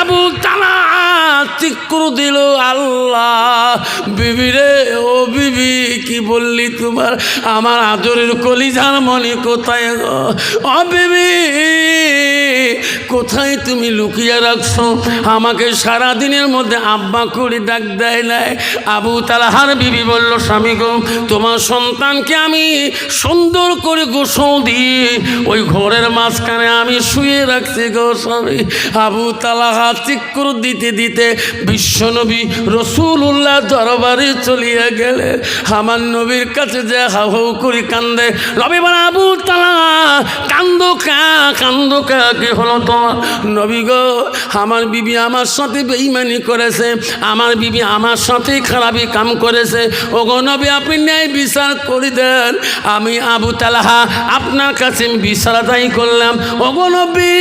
আবু তালা চিক্কু দিল, আল্লাহ বিবি রে, ও বিবি কি বললি তোমার আমার আদরের কলিজার মনি কোথায় গো? ও বিবি কোথায় তুমি লুকিয়ে রাখছো? আমাকে সারাদিনের মধ্যে আব্বা করে ডাক দেয় নাই। আবু তালহার বিবি বলল, স্বামী গো, তোমার সন্তানকে আমি সুন্দর করে গোসল দিয়ে ওই ঘরের মাঝখানে আমি শুয়ে রাখছি গো স্বামী। আবু তালহা চিক্কর দিতে দিতে বিশ্বনবী রাসূলুল্লাহ দরবারে চলিয়া গেলেন। আমার নবীর কাছে যে হাউ হাউ করে কান্দে। নবী বলে, আবু তালহা কান্দো কা, কান্দো কা, কি হলো তোমার? নবী গো, আমার বিবি আমার সাথে বেঈমানি করেছে, আমার বিবি আমার সাথে খারাপি কাম করেছে। ওগো নবী, আপনি ন্যায় বিচার করে দেন। আমি আবু তালহা আপনার কাছে বিচার আদায় করলাম। ওগো নবী,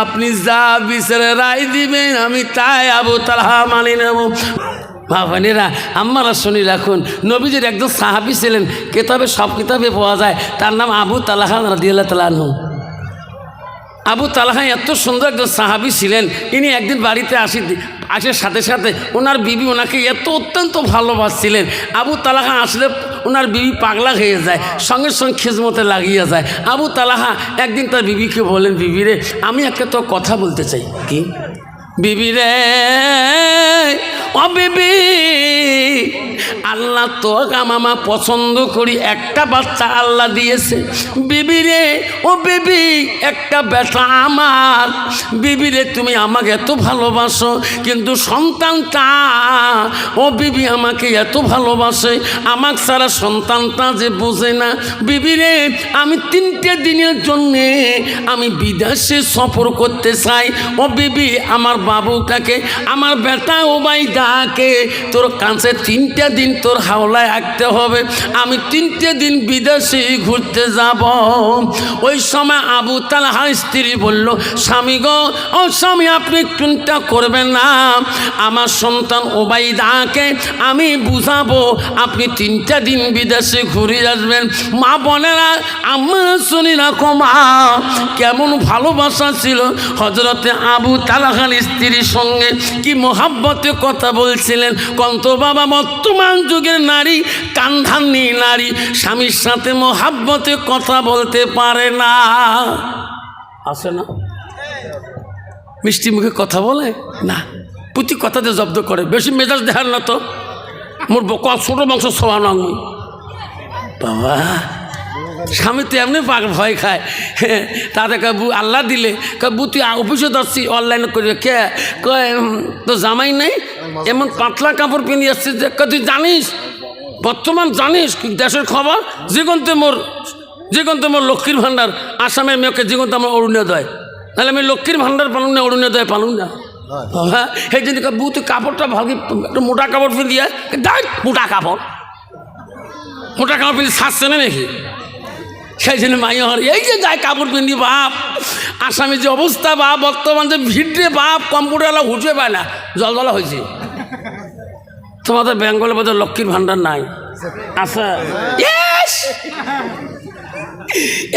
আপনি যা বিচারে রায় দিবেন আমি তাই আবু তালহা মানি নেব। ভাবানীরা, আম্মারা শুনি রাখুন, নবীজির একজন সাহাবী ছিলেন, কিতাবে সব কিতাবে পাওয়া যায়, তার নাম আবু তালহা রাদিয়াল্লাহু তাআলা আনহু। আবু তালহা এত সুন্দর একজন সাহাবী ছিলেন। ইনি একদিন বাড়িতে আসার সাথে সাথে ওনার বিবি ওনাকে এত অত্যন্ত ভালোবাসছিলেন। আবু তালহা আসলে ওনার বিবি পাগলা হয়ে যায়, সঙ্গে সঙ্গে খিজমতে লাগিয়ে যায়। আবু তালহা একদিন তার বিবিকে বলেন, বিবি রে, আমি একটা তো কথা বলতে চাই। কি? বিবি রে, ও বিবি, আল্লাহ তো মামা পছন্দ করি একটা বাচ্চা আল্লাহ দিয়েছে। বিবি রে, ও বিবি, একটা বেটা আমার। বিবি রে, তুমি আমাকে এত ভালোবাসো, কিন্তু সন্তানটা, ও বিবি, আমাকে এত ভালোবাসে, আমাকে ছাড়া সন্তানটা যে বোঝে না। বিবি রে, আমি 3টে দিনের জন্যে আমি বিদেশে সফর করতে চাই। ও বিবি, আমার বাবুটাকে, আমার বেটা ওবাইদাকে তোর কাছে 3টে দিন তোর হাওলায় রাখতে হবে। আমি 3টে দিন বিদেশে ঘুরতে যাব। ওই সময় আবু তালহার স্ত্রী বলল, স্বামী গো, ও স্বামী, আপনি চিন্তা করবেন না, আমার সন্তান ওবাইদাকে আমি বুঝাবো, আপনি 3টে দিন বিদেশে ঘুরে আসবেন। মা বোনেরা, আমরা শুনি রাখো মা, কেমন ভালোবাসা ছিল হযরতে আবু তালহার স্ত্রীর সঙ্গে, কি মোহাব্বতে কথা বলছিলেন। কন্ত বাবা, বর্তমান যুগের নারী, কান্ধান্নি নারী, স্বামীর সাথে মোহাব্বতে কথা বলতে পারে না। আছে না? মিষ্টি মুখে কথা বলে না, প্রতি কথাতে জব্দ করে, বেশি মেজাজ দেখার না তো। মোর ছোট বংশ সবান বাবা, স্বামী তো এমনি ভয় খায়। তাতে কাবু আল্লাহ দিলে কাবু তুই অফিসে যাচ্ছি অনলাইনে করে, কে কয় তো জামাই নেই, এমন পাতলা কাপড় পিনি আসছে যে তুই জানিস, বর্তমান জানিস দেশের খবর, যেগন্তে মোর লক্ষ্মীর ভাণ্ডার, আসামের মেয়েকে যেগন্তে আমার অরুণোদয়, তাহলে আমি লক্ষ্মীর ভাণ্ডার পালুন না, অরুণোদয় পালুন না। হ্যাঁ, সেই জন্য কাবু তুই কাপড়টা ভাবি একটু মোটা কাপড় পিন দিয়ে, দেখ মোটা কাপড় পিনি ছাড়ছে না নাকি? সেই জন্য মাইয়র এই যে যায় কাপড় পিন্দি বাপ, আসামি যে অবস্থা বাপ, বর্তমান যে ভিড়ে বাপ, কম্পিউটারওয়ালা হুঁচে পায় না, জলজলা হয়েছে। তোমাদের বেঙ্গলের মধ্যে লক্ষ্মীর ভাণ্ডার নাই? আচ্ছা,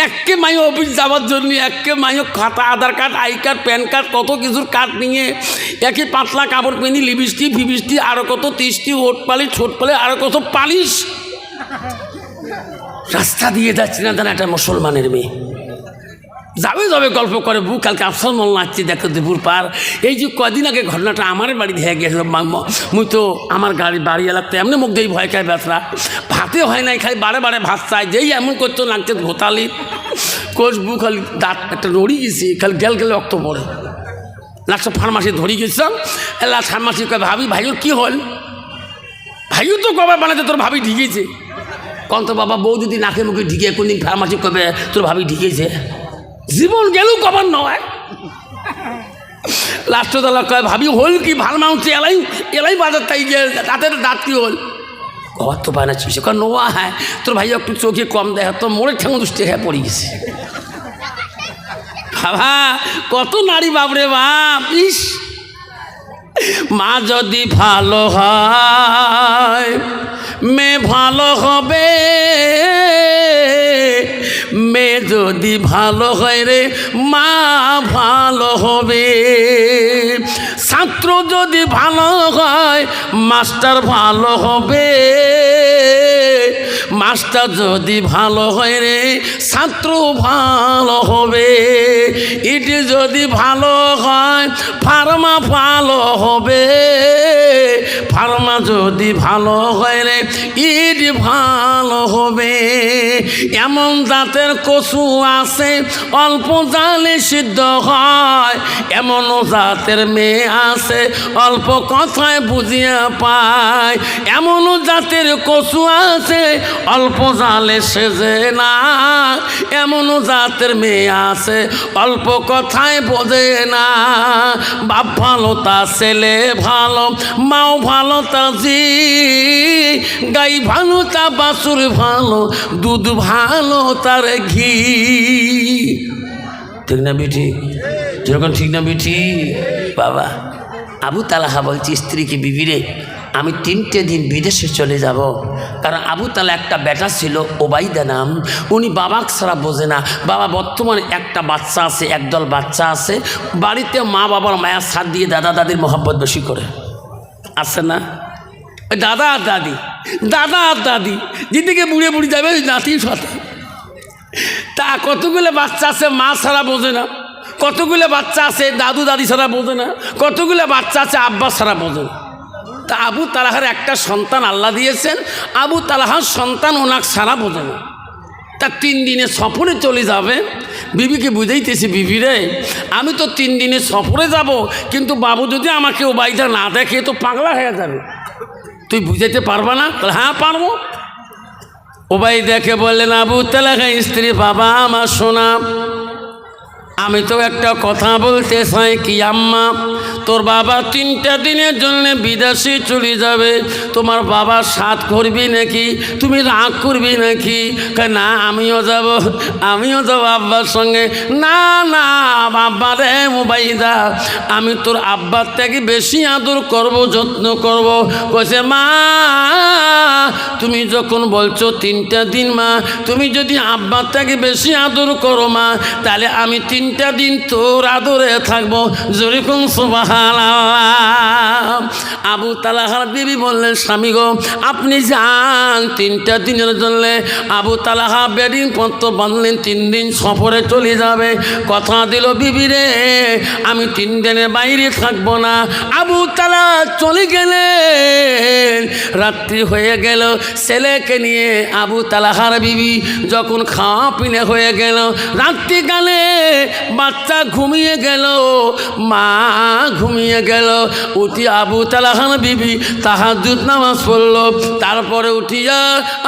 একে মাইও অফিস যাওয়ার জন্য, একে মাইও খাতা, Aadhaar card, I card, PAN card, কত কিছুর কার্ড নিয়ে একে পাতলা কাপড় পিনি, লিপস্টিক ফিবিস্টিক, আরও কত 30টি ওট পালিশ, ছোট পালিশ, আরও কত পালিশ, রাস্তা দিয়ে যাচ্ছি না জানা একটা মুসলমানের মেয়ে যাবে গল্প করে, বউ কালকে আফসার মল নাচছি দেখো দুপুর পার। এই যে কদিন আগে ঘটনাটা আমার বাড়ি দেখে গিয়েছিল, মুই তো আমার বাড়ি এলাকাতে এমনি মুখ দিয়ে ভয় খায়, ব্যথা ভাতে হয় নাই, খাই বারে বারে ভাত চাই, যেই এমন করতো লাগছে ঘোতালি কোষ, বউ খালি দাঁত একটা নড়ি গেছি, খালি গেলে রক্ত পড়ে। লাস্ট ফার্মাসি ধরি গেছিলাম, লাস্ট ফার্মাসি কয়, ভাবি ভাইও কি হল? ভাইও তো কবে বানাতে তোর ভাবি ঢিকেছে। কন্ত বাবা, বউ যদি নাকে মুখে ঢিকে কোনদিন ফার্মাসি কবে তোর ভাবি ঢিকেছে? জীবন গেলেও কবার নয়। লাস্ট তালা কয়, ভাবি হল কি? ভাল মানুষ এলাই বাজার তাই গিয়ে দাঁতের দাঁত কি হল? কবার তো বানাচ্ছিস? কয় নোয়া, হ্যাঁ তোর ভাই একটু চোখে কম দেয়, তো মোড়ের ঠেঙে দুষ্টি হ্যাঁ পড়ে গেছে। বাবা কত নারী বাপরে বাপ। ইস, মা যদি ভালো হয় মেয়ে ভালো হবে, মেয়ে যদি ভালো হয় রে মা ভালো হবে, ছাত্র যদি ভালো হয় মাস্টার ভালো হবে, মাস্টার যদি ভালো হয় রে ছাত্র ভালো হবে, ইট যদি ভালো হয় ফার্মা ভালো হবে, ফার্মা যদি ভালো হয় রে ইট ভালো হবে। এমন জাতের কচু আছে অল্প জালে সিদ্ধ হয়, এমনও জাতের মেয়ে আছে অল্প কথায় বুঝিয়া পায়, এমনও জাতের কচু আছে অল্প জালে সেজে না, এমনও জাতের মেয়ে আছে অল্প কথায় বোঝে না। বাপ ভালো তা ছেলে ভালো, মাও ভালো তা জি, গাই ভালো তা বাছুর ভালো, দুধ ভালো তার ঘি। ঠিক না বিঠি? যেরকম ঠিক না বিঠি? বাবা আবু তালহা বলছি স্ত্রীকে, বিবিরে আমি 3টে দিন বিদেশে চলে যাব, কারণ আবু তালা একটা বেটা ছিল ওবাইদা নাম, উনি বাবাকে ছাড়া বোঝে না। বাবা বর্তমানে একটা বাচ্চা আছে, একদল বাচ্চা আছে, বাড়িতে মা বাবার মায়ার সাথ দিয়ে দাদা দাদির মহব্বত বেশি করে আছে না? ওই দাদা আর দাদি যেদিকে বুড়ে বুড়ি যাবে ওই নাতির সাথে। তা কতগুলো বাচ্চা আছে মা ছাড়া বোঝে না, কতগুলো বাচ্চা আছে দাদু দাদি ছাড়া বোঝে না, কতগুলো বাচ্চা আছে আব্বা ছাড়া বোঝে না। তা আবু তালহার একটা সন্তান আল্লাহ দিয়েছেন, আবু তালহার সন্তান ওনাকে ছাড়া বোঝে না। তা 3 দিনে সফরে চলে যাবে। বিবিকে বুঝাইতেছি, বিবি রে আমি তো 3 দিনে সফরে যাব, কিন্তু বাবু যদি আমাকে ওবাইদা না দেখে তো পাগলা হয়ে যাবে, তুই বুঝাইতে পারবা না? হ্যাঁ পারবো। ওবাইদাকে বললেন, আবু তালহা স্ত্রী, বাবা আমার শোনা, আমি তো একটা কথা বলতে চাই কি আম্মা, তোর বাবা 3টা দিনের জন্য বিদেশে চলে যাবে, তোমার বাবা সাথ করবি নাকি? তুমি রাগ করবি নাকি? না আমিও যাব আব্বার সঙ্গে। না না আব্বা রে ওবাইদা, আমি তোর আব্বার থেকে বেশি আদর করব, যত্ন করব। কইছে মা তুমি যখন বলছো 3টা দিন, মা তুমি যদি আব্বার থেকে বেশি আদর করো মা, তাহলে আমি 3টা দিন তোর আদরে থাকবো। যেরকম সুবহানাল্লাহ। আবু তালহার বিবি বললেন, স্বামী গো আপনি যান 3টা দিনের জন্য। আবু তালহা বেডিং পত্র বাঁধলেন, 3 দিন সফরে চলে যাবে। কথা দিল, বিবি রে আমি 3 দিনের বাইরে থাকবো না। আবু তালহা চলে গেলেন, রাত্রি হয়ে গেল। ছেলেকে নিয়ে আবু তালহার বিবি যখন খাওয়া পিনে হয়ে গেল, রাত্রিকালে বাচ্চা ঘুমিয়ে গেল, মা ঘুমিয়ে গেল। উঠি আবু তালহার বিবি তাহাজ্জুদ নামাজ পড়ল, তারপরে উঠিয়া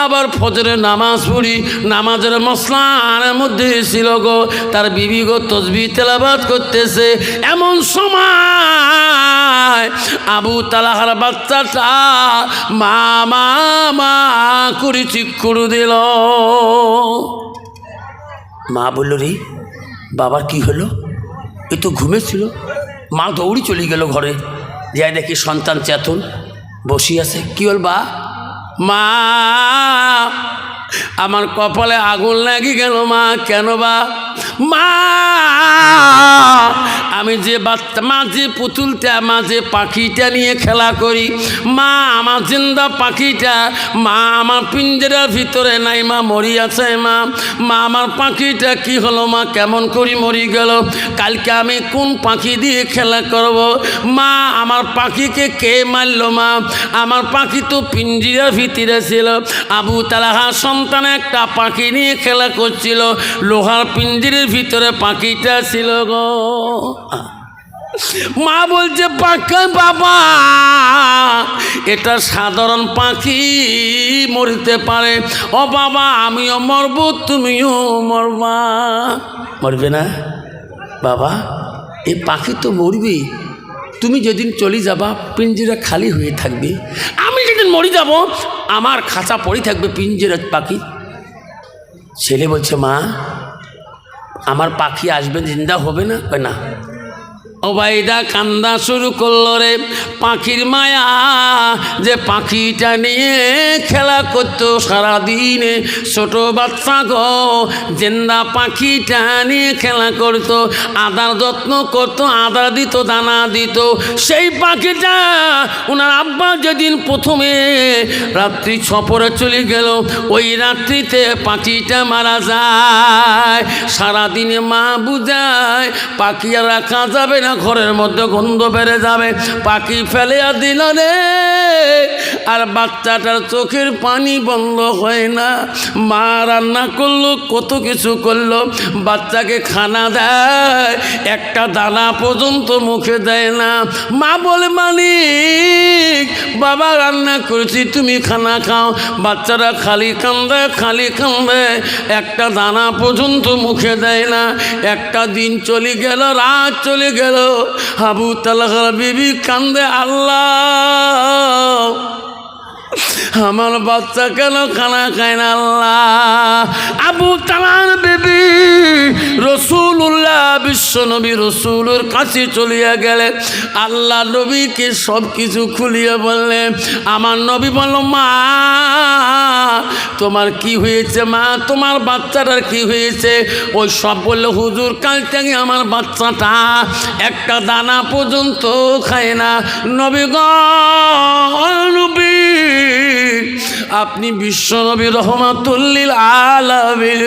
আবার ফজরের নামাজ পড়ি। নামাজের মসলার মধ্যে ছিল গো তার বিবি গো তসবিহ তেলাওয়াত করতেছে। এমন সময় আবু তালহার বাচ্চাটা মা মা মা করে চিৎকার দিল। মা বলল, রে বাবার কি হলো? এ তো ঘুমেছিল। মা দৌড়ি চলে গেল ঘরে, যাই দেখি সন্তান চেতন বসি আছে। কি হল বা? মা আমার কপালে আগুন লাগি গেল মা। কেন বা? মা আমি যে বাচ্চা, মা যে পুতুলটা, মা যে পাখিটা নিয়ে খেলা করি, মা আমার জিন্দা পাখিটা, মা আমার পিঞ্জরার ভিতরে নাই, মা মরি আছে। মা আমার পাখিটা কি হলো মা? কেমন করি মরি গেল? কালকে আমি কোন পাখি দিয়ে খেলা করব? মা আমার পাখিকে কে মারলো? মা আমার পাখি তো পিঞ্জরার ভিতরে ছিল। আবু তালহা সন্তান একটা পাখি নিয়ে খেলা করছিল, লোহার পিঞ্জিরের ভিতরে পাখিটা ছিল গো। মা বলছে, পাখি বাবা এটা সাধারণ পাখি, মরতে পারে। ও বাবা আমিও মরব, তুমিও মরবা। মরবে না বাবা? এই পাখি তো মরবি, তুমি যেদিন চলে যাবা পিঞ্জিরা খালি হয়ে থাকবে, আমি যেদিন মরে যাব আমার খাঁচা পড়ে থাকবে পিঞ্জিরার পাখি। ছেলে বলছে, মা আমার পাখি আসবে, জিন্দা হবে না? না। ও ওবাইদা কান্দা শুরু করলো রে। পাখির মায়া, যে পাখিটা নিয়ে খেলা করতো সারাদিনে, ছোট বাচ্চা গো, জেন্দা পাখিটা নিয়ে খেলা করতো, আদার যত্ন করতো, আদা দিত, দানা দিত। সেই পাখিটা ওনার আব্বা যেদিন প্রথমে রাত্রি সফরে চলে গেল, ওই রাত্রিতে পাখিটা মারা যায়। সারাদিনে মা বুঝায় পাখি আর রাখা যাবে না, ঘরের মধ্যে গন্ধ বেড়ে যাবে, পাখি ফেলে আর দিল রে। আর বাচ্চাটার চোখের পানি বন্ধ হয় না। মা রান্না করলো, কত কিছু করলো, বাচ্চাকে খানা দেয়, একটা দানা পর্যন্ত মুখে দেয় না। মা বলে, মালিক বাবা রান্না করেছি, তুমি খানা খাও। বাচ্চারা খালি কান্দে, খালি কান্দে, একটা দানা পর্যন্ত মুখে দেয় না। একটা দিন চলে গেল, রাত চলে গেল, আবু তালহার বিবি কান্দে, আল্লাহ আমার বাচ্চা কেন খানা খায় না আল্লাহ। আবু তালহার বিবি রসুল্লাহ বিশ্বনবী রসুলের কাছে চলিয়া গেলেন। আল্লাহ নবীকে সব কিছু খুলিয়া বললেন। আমার নবী বলল, মা তোমার কি হয়েছে? মা তোমার বাচ্চাটার কি হয়েছে? ওই সব বললো, হুজুর কাল থেকে আমার বাচ্চাটা একটা দানা পর্যন্ত খায় না। নবী গো, নবী আপনি বিশ্বনবী রহমাতুল্লিল আলামিন,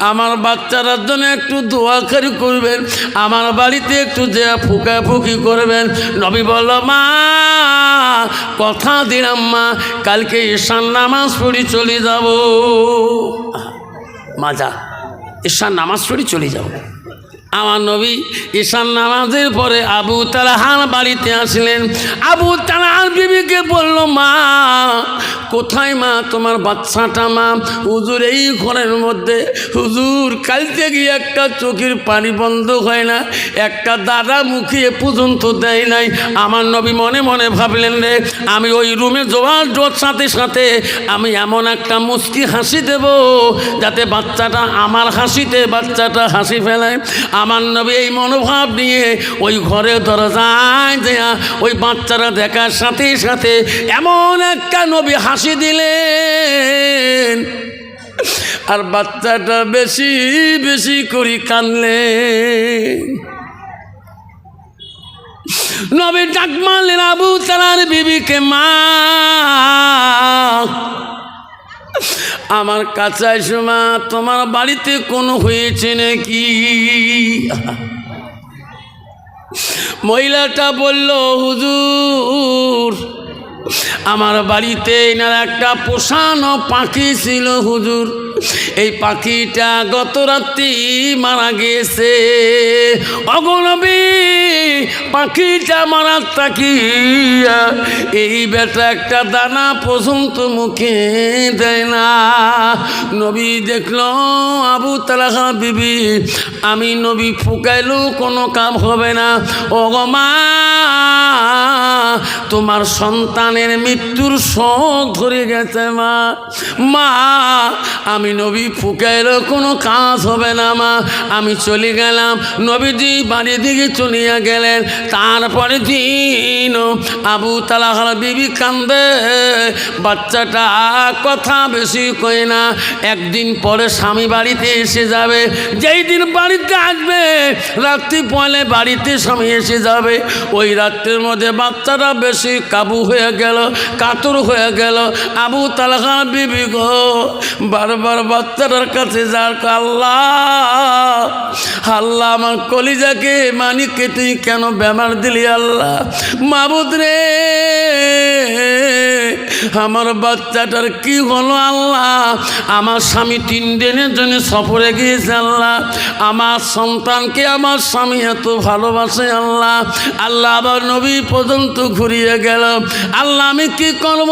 আমার বাচ্চাটার জন্য একটু দোয়াখারি করবেন, আমার বাড়িতে একটু যে ফুকাফুকি করবেন। নবী বলল, মা কথা দিলাম মা, কালকে ঈশান নামাজ পড়ি চলে যাব। মা যা, ঈশান নামাজ পড়ি চলে যাব। আমার নবী ঈশান নামাজের পরে আবু তালহার বাড়িতে আসলেন। আবু তালহার বিবিকে বলল, মা কোথায় মা তোমার বাচ্চাটা? মা হুজুর এই ঘরের মধ্যে। হুজুর কাল থেকে একটা চোখের পানি বন্ধ হয় না, একটা দাদা মুখে পর্যন্ত দেয় নাই। আমার নবী মনে মনে ভাবলেন, রে আমি ওই রুমে যাওয়ার সাথে সাথে আমি এমন একটা মুচকি হাসি দেব যাতে বাচ্চাটা আমার হাসিতে বাচ্চাটা হাসি ফেলায়। আমার নবী এই মনোভাব নিয়ে ওই ঘরে দরজায় দেয়া ওই বাচ্চারা দেখার সাথে সাথে এমন একটা নবী হাসি দিলেন, আর বাচ্চাটা বেশি বেশি করে কাঁদলেন। নবী ডাক মারলেন আবু তালহার বিবিকে, মা আমার কাছে এসো মা, তোমার বাড়িতে কোনো হয়েছে নাকি? মহিলাটা বলল, হুজুর আমার বাড়িতে এনার একটা পোষানো পাখি ছিল হুজুর, এই পাখিটা গত রাত্রি মারা গেছে। অগনবী পাখিটা মারার তাকিয়া এই বেটা একটা দানা পর্যন্ত মুখে দেয় না। নবী দেখল আবু তালহা বিবি, আমি নবী ফুকাইলেও কোনো কাম হবে না। ও গো মা, তোমার সন্তানের মৃত্যুর শোক ধরে গেছে মা। মা আমি নবী ফুকাইলেও কোনো কাজ হবে না মা, আমি চলে গেলাম। নবীজি বাড়ি দিকে চলিয়া গেলেন। তারপরে দিন আবু তালহার বিবি কান্দে, বাচ্চাটা কথা বেশি কয় না। একদিন পরে স্বামী বাড়িতে এসে যাবে, যেই দিন বাড়িতে আসবে রাত্রি পয়লে বাড়িতে স্বামী এসে যাবে। ওই রাত্রের মধ্যে বাচ্চাটা বেশি কাবু হয়ে গেল, কাতর হয়ে গেল। আবু তালহার বিবি গো বারবার বাচ্চাটার কাছে যার, আল্লাহ আল্লাহ আমার কলিজাকে মানিককে তুই কেন বেমার দিলি? আল্লাহ মাবুদ রে, আমার বাচ্চাটার কি হলো? আল্লাহ আমার স্বামী 3 দিনের জন্য সফরে গিয়েছে। আল্লাহ আমার সন্তানকে আমার স্বামী এত ভালোবাসে। আল্লাহ আল্লাহ আবার নবী পর্যন্ত ঘুরিয়ে গেল। আল্লাহ আমি কি করব?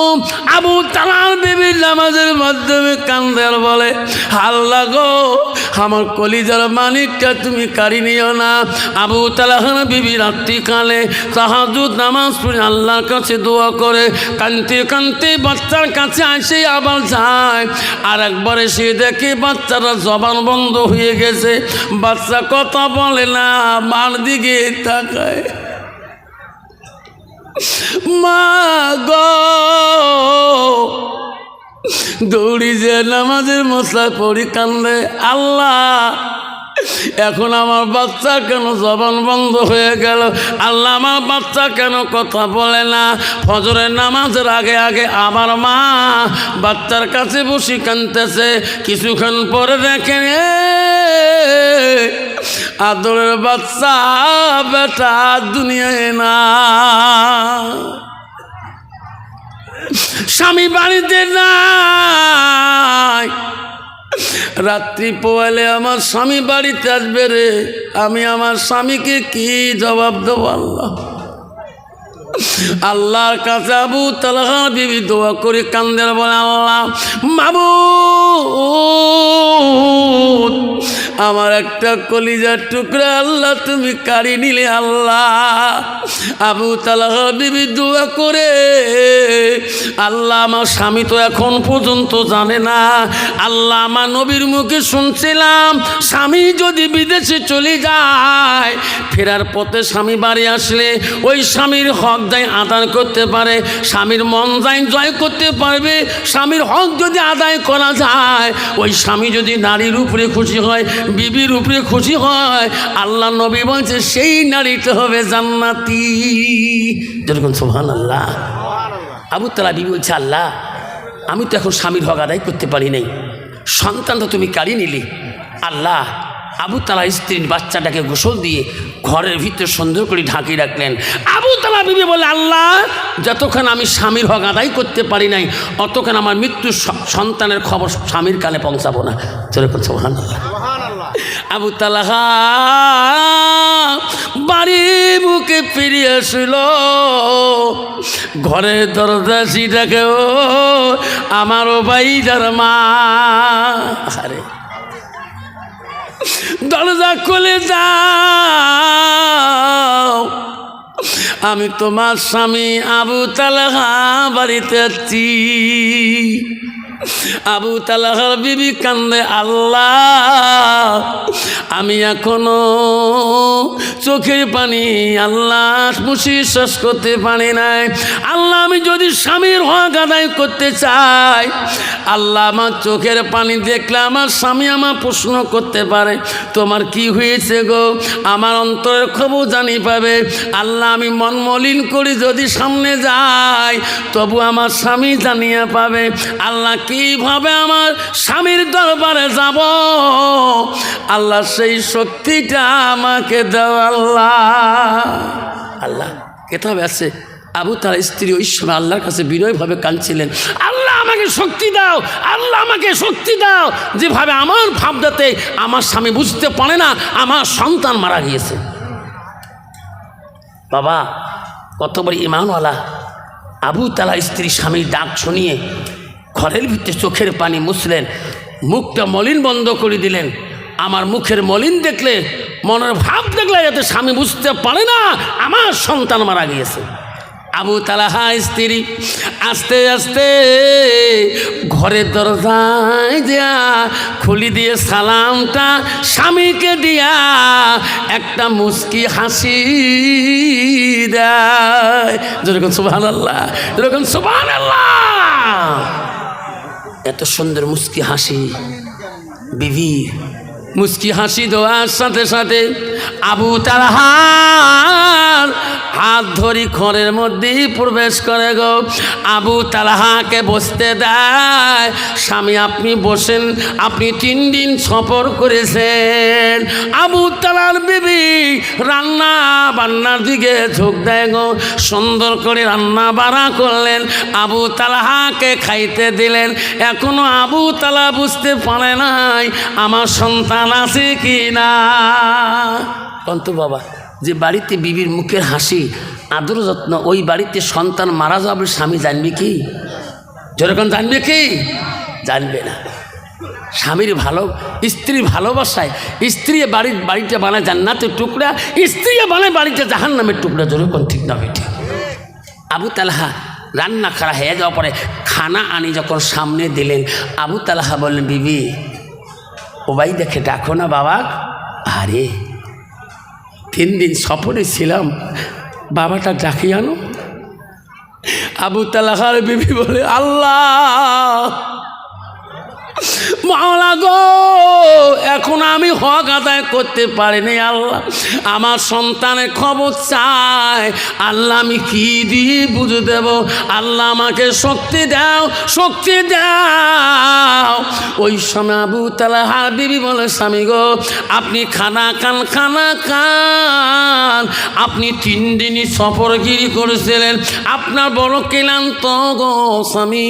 আবু তালহার বিবি নামাজের মাধ্যমে কান্দার বলে, আল্লাহ গো আমার কলিজার মানিকটা তুমি কারি নিও না। আবু তালহার বিবি রাত্রিকালে তাহাজ্জুদ নামাজ পড়ে আল্লাহর কাছে দোয়া করে, কানতে কানতে করতে বাচ্চার কাছে আসে আবার যায়, আর একবার এসে দেখে বাচ্চারা জবান বন্ধ হয়ে গেছে, বাচ্চা কথা বলে না, মার দিকে তাকায়। মা গো, দৌড়ি যে নামাজের মশলা পড়ি কান্দে, আল্লাহ এখন আমার বাচ্চা কেন জবান বন্ধ হয়ে গেল, আল্লাহ আমার বাচ্চা কেন কথা বলে না। ফজরের নামাজের আগে আগে আমার মা বাচ্চার কাছে বসে কাঁদতেছে। কিছুক্ষণ পরে দেখেন আদরের বাচ্চা বেটা দুনিয়ায় না, স্বামী বাড়িতে নাই। রাত্রি পোয়ালে আমার স্বামী বাড়িতে আসবে রে, আমি আমার স্বামীকে কি জবাব দেব? আল্লাহর কাছে আবু তালহা বিবি দোয়া করে কান্দের বলে, আল্লাহ মাবুদ, আমার একটা কলিজার টুকরা আল্লাহ তুমি কাড়ি নিলে। আল্লাহ আবু তালহা বিবি দোয়া করে, আল্লাহ আমার স্বামী তো এখন পর্যন্ত জানে না। আল্লাহ আমার নবীর মুখে শুনছিলাম, স্বামী যদি বিদেশে চলে যায়, ফেরার পথে স্বামী বাড়ি আসলে ওই স্বামীর হক দায় আদায় করতে পারে, স্বামীর মন যায় জয় করতে পারবে। স্বামীর হক যদি আদায় করা যায়, ওই স্বামী যদি নারীর উপরে খুশি হয়, বিবির উপরে খুশি হয়, আল্লাহ নবী বলছে সেই নারীটা হবে জান্নাতি। যেরকম সুবহানাল্লাহ। আবু তালহা বিবি বলছে, আল্লাহ আমি তো এখন স্বামীর হক আদায় করতে পারি নাই, সন্তানটা তুমি কাড়ি নিলি। আল্লাহ আবু তালহা স্ত্রীর বাচ্চাটাকে গোসল দিয়ে ঘরের ভিতরে সুন্দর করে ঢাকিয়ে রাখলেন। আবু তালহা বিবি বলে, আল্লাহ যতক্ষণ আমি স্বামীর হক আদায় করতে পারি নাই, অতক্ষণ আমার মৃত্যুর সন্তানের খবর স্বামীর কানে পৌঁছাবো না। যেরকম সুবহানাল্লাহ। আবু তালহা বাড়ি বুকে ফিরে আসল, ঘরের দরজা সিটাকে, ও আমারও ভাইজার মা, আরে দরজা খুলে যাও, আমি তোমার স্বামী আবু তালহা বাড়িতে আছি। আবু তালহার বিবি কান্দে, আল্লাহ আমি এখনো চোখের পানি আল্লাহ মুছি শেষ করতে পারি নাই। আল্লাহ আমি যদি স্বামীর হক আদায় করতে চাই, আল্লাহ আমার চোখের পানি দেখলে আমার স্বামী আমার প্রশ্ন করতে পারে, তোমার কি হয়েছে গো, আমার অন্তরের খবর জানি পাবে। আল্লাহ আমি মন মলিন করি যদি সামনে যাই, তবু আমার স্বামী জানিয়ে পাবে। আল্লাহ কিভাবে আমার স্বামীর দরবারে যাব, আল্লাহ সেই শক্তিটা আমাকে দাও। আল্লাহ আল্লাহ কেতাবে আছে, আবু তালহার স্ত্রী ওই সময় আল্লাহর কাছে বিনয়ভাবে কাঁদছিলেন, আল্লাহ আমাকে শক্তি দাও, আল্লাহ আমাকে শক্তি দাও, যেভাবে আমার ভাবনাতে আমার স্বামী বুঝতে পারে না আমার সন্তান মারা গিয়েছে। বাবা কত বড় ঈমানওয়ালা। আবু তালহা স্ত্রী স্বামীর ডাক শুনিয়ে ঘরের ভিতরে চোখের পানি মুছলেন, মুখটা মলিন বন্ধ করে দিলেন। আমার মুখের মলিন দেখলে, মনের ভাব দেখলে যাতে স্বামী বুঝতে পারে না আমার সন্তান মারা গিয়েছে। আবু তালহা স্ত্রী আস্তে আস্তে ঘরের দরজায় দিয়া খুলি দিয়ে সালামটা স্বামীকে দিয়া একটা মুস্কি হাসি দেয়। যেরকম সুবহানাল্লাহ, যেরকম সুবহানাল্লাহ। এত সুন্দর মুস্কি হাসি, বিবি মুস্কি হাসি দেওয়ার সাথে সাথে আবু তালহার হাত ধরি ঘরের মধ্যেই প্রবেশ করে গো। আবু তালহাকে বসতে দেয়, স্বামী আপনি বসেন, আপনি 3 দিন সফর করেছেন। আবু তালহার বিবি রান্না বান্নার দিকে ঝোঁক দেয় গো, সুন্দর করে রান্না বাড়া করলেন, আবু তালহাকে খাইতে দিলেন। এখনো আবু তালহা বুঝতে পারে নাই আমার সন্তান আছে কি না। কন্ত বাবা, যে বাড়িতে বিবির মুখের হাসি আদর যত্ন, ওই বাড়িতে সন্তান মারা যাবে স্বামী জানবে কি? যেরকম জানবে কি? জানবে না। স্বামীর ভালো, স্ত্রীর ভালোবাসায় স্ত্রী বাড়িটা বানায় জান্নাতের টুকরা, স্ত্রী বানায় বাড়িটা জাহান্নামের টুকরা। যেরকম ঠিক না বেঠিক? আবু তালহা রান্না করা হয়ে যাওয়ার পরে খানা আনি যখন সামনে দিলেন, আবু তালহা বললেন, বিবি ওবাই দেখে ডাকো না বাবা। আরে 3 দিন সফরে ছিলাম, বাবাটা ডাকি আনো। আবু তালহার বিবি বলে, আল্লাহ মাওলা গো, এখন আমি হক আদায় করতে পারিনি আল্লাহ, আমার সন্তানের খবর চাই আল্লাহ, আমি কি দিয়ে বুঝে দেব? আল্লাহ আমাকে শক্তি দাও, শক্তি দাও। ওই সময় আবু তালহার বিবি বলে, স্বামী গো আপনি খানা খান, খানা খান, আপনি 3 দিনই সফরগিরি করেছিলেন, আপনার বড় ক্লান্ত গো স্বামী,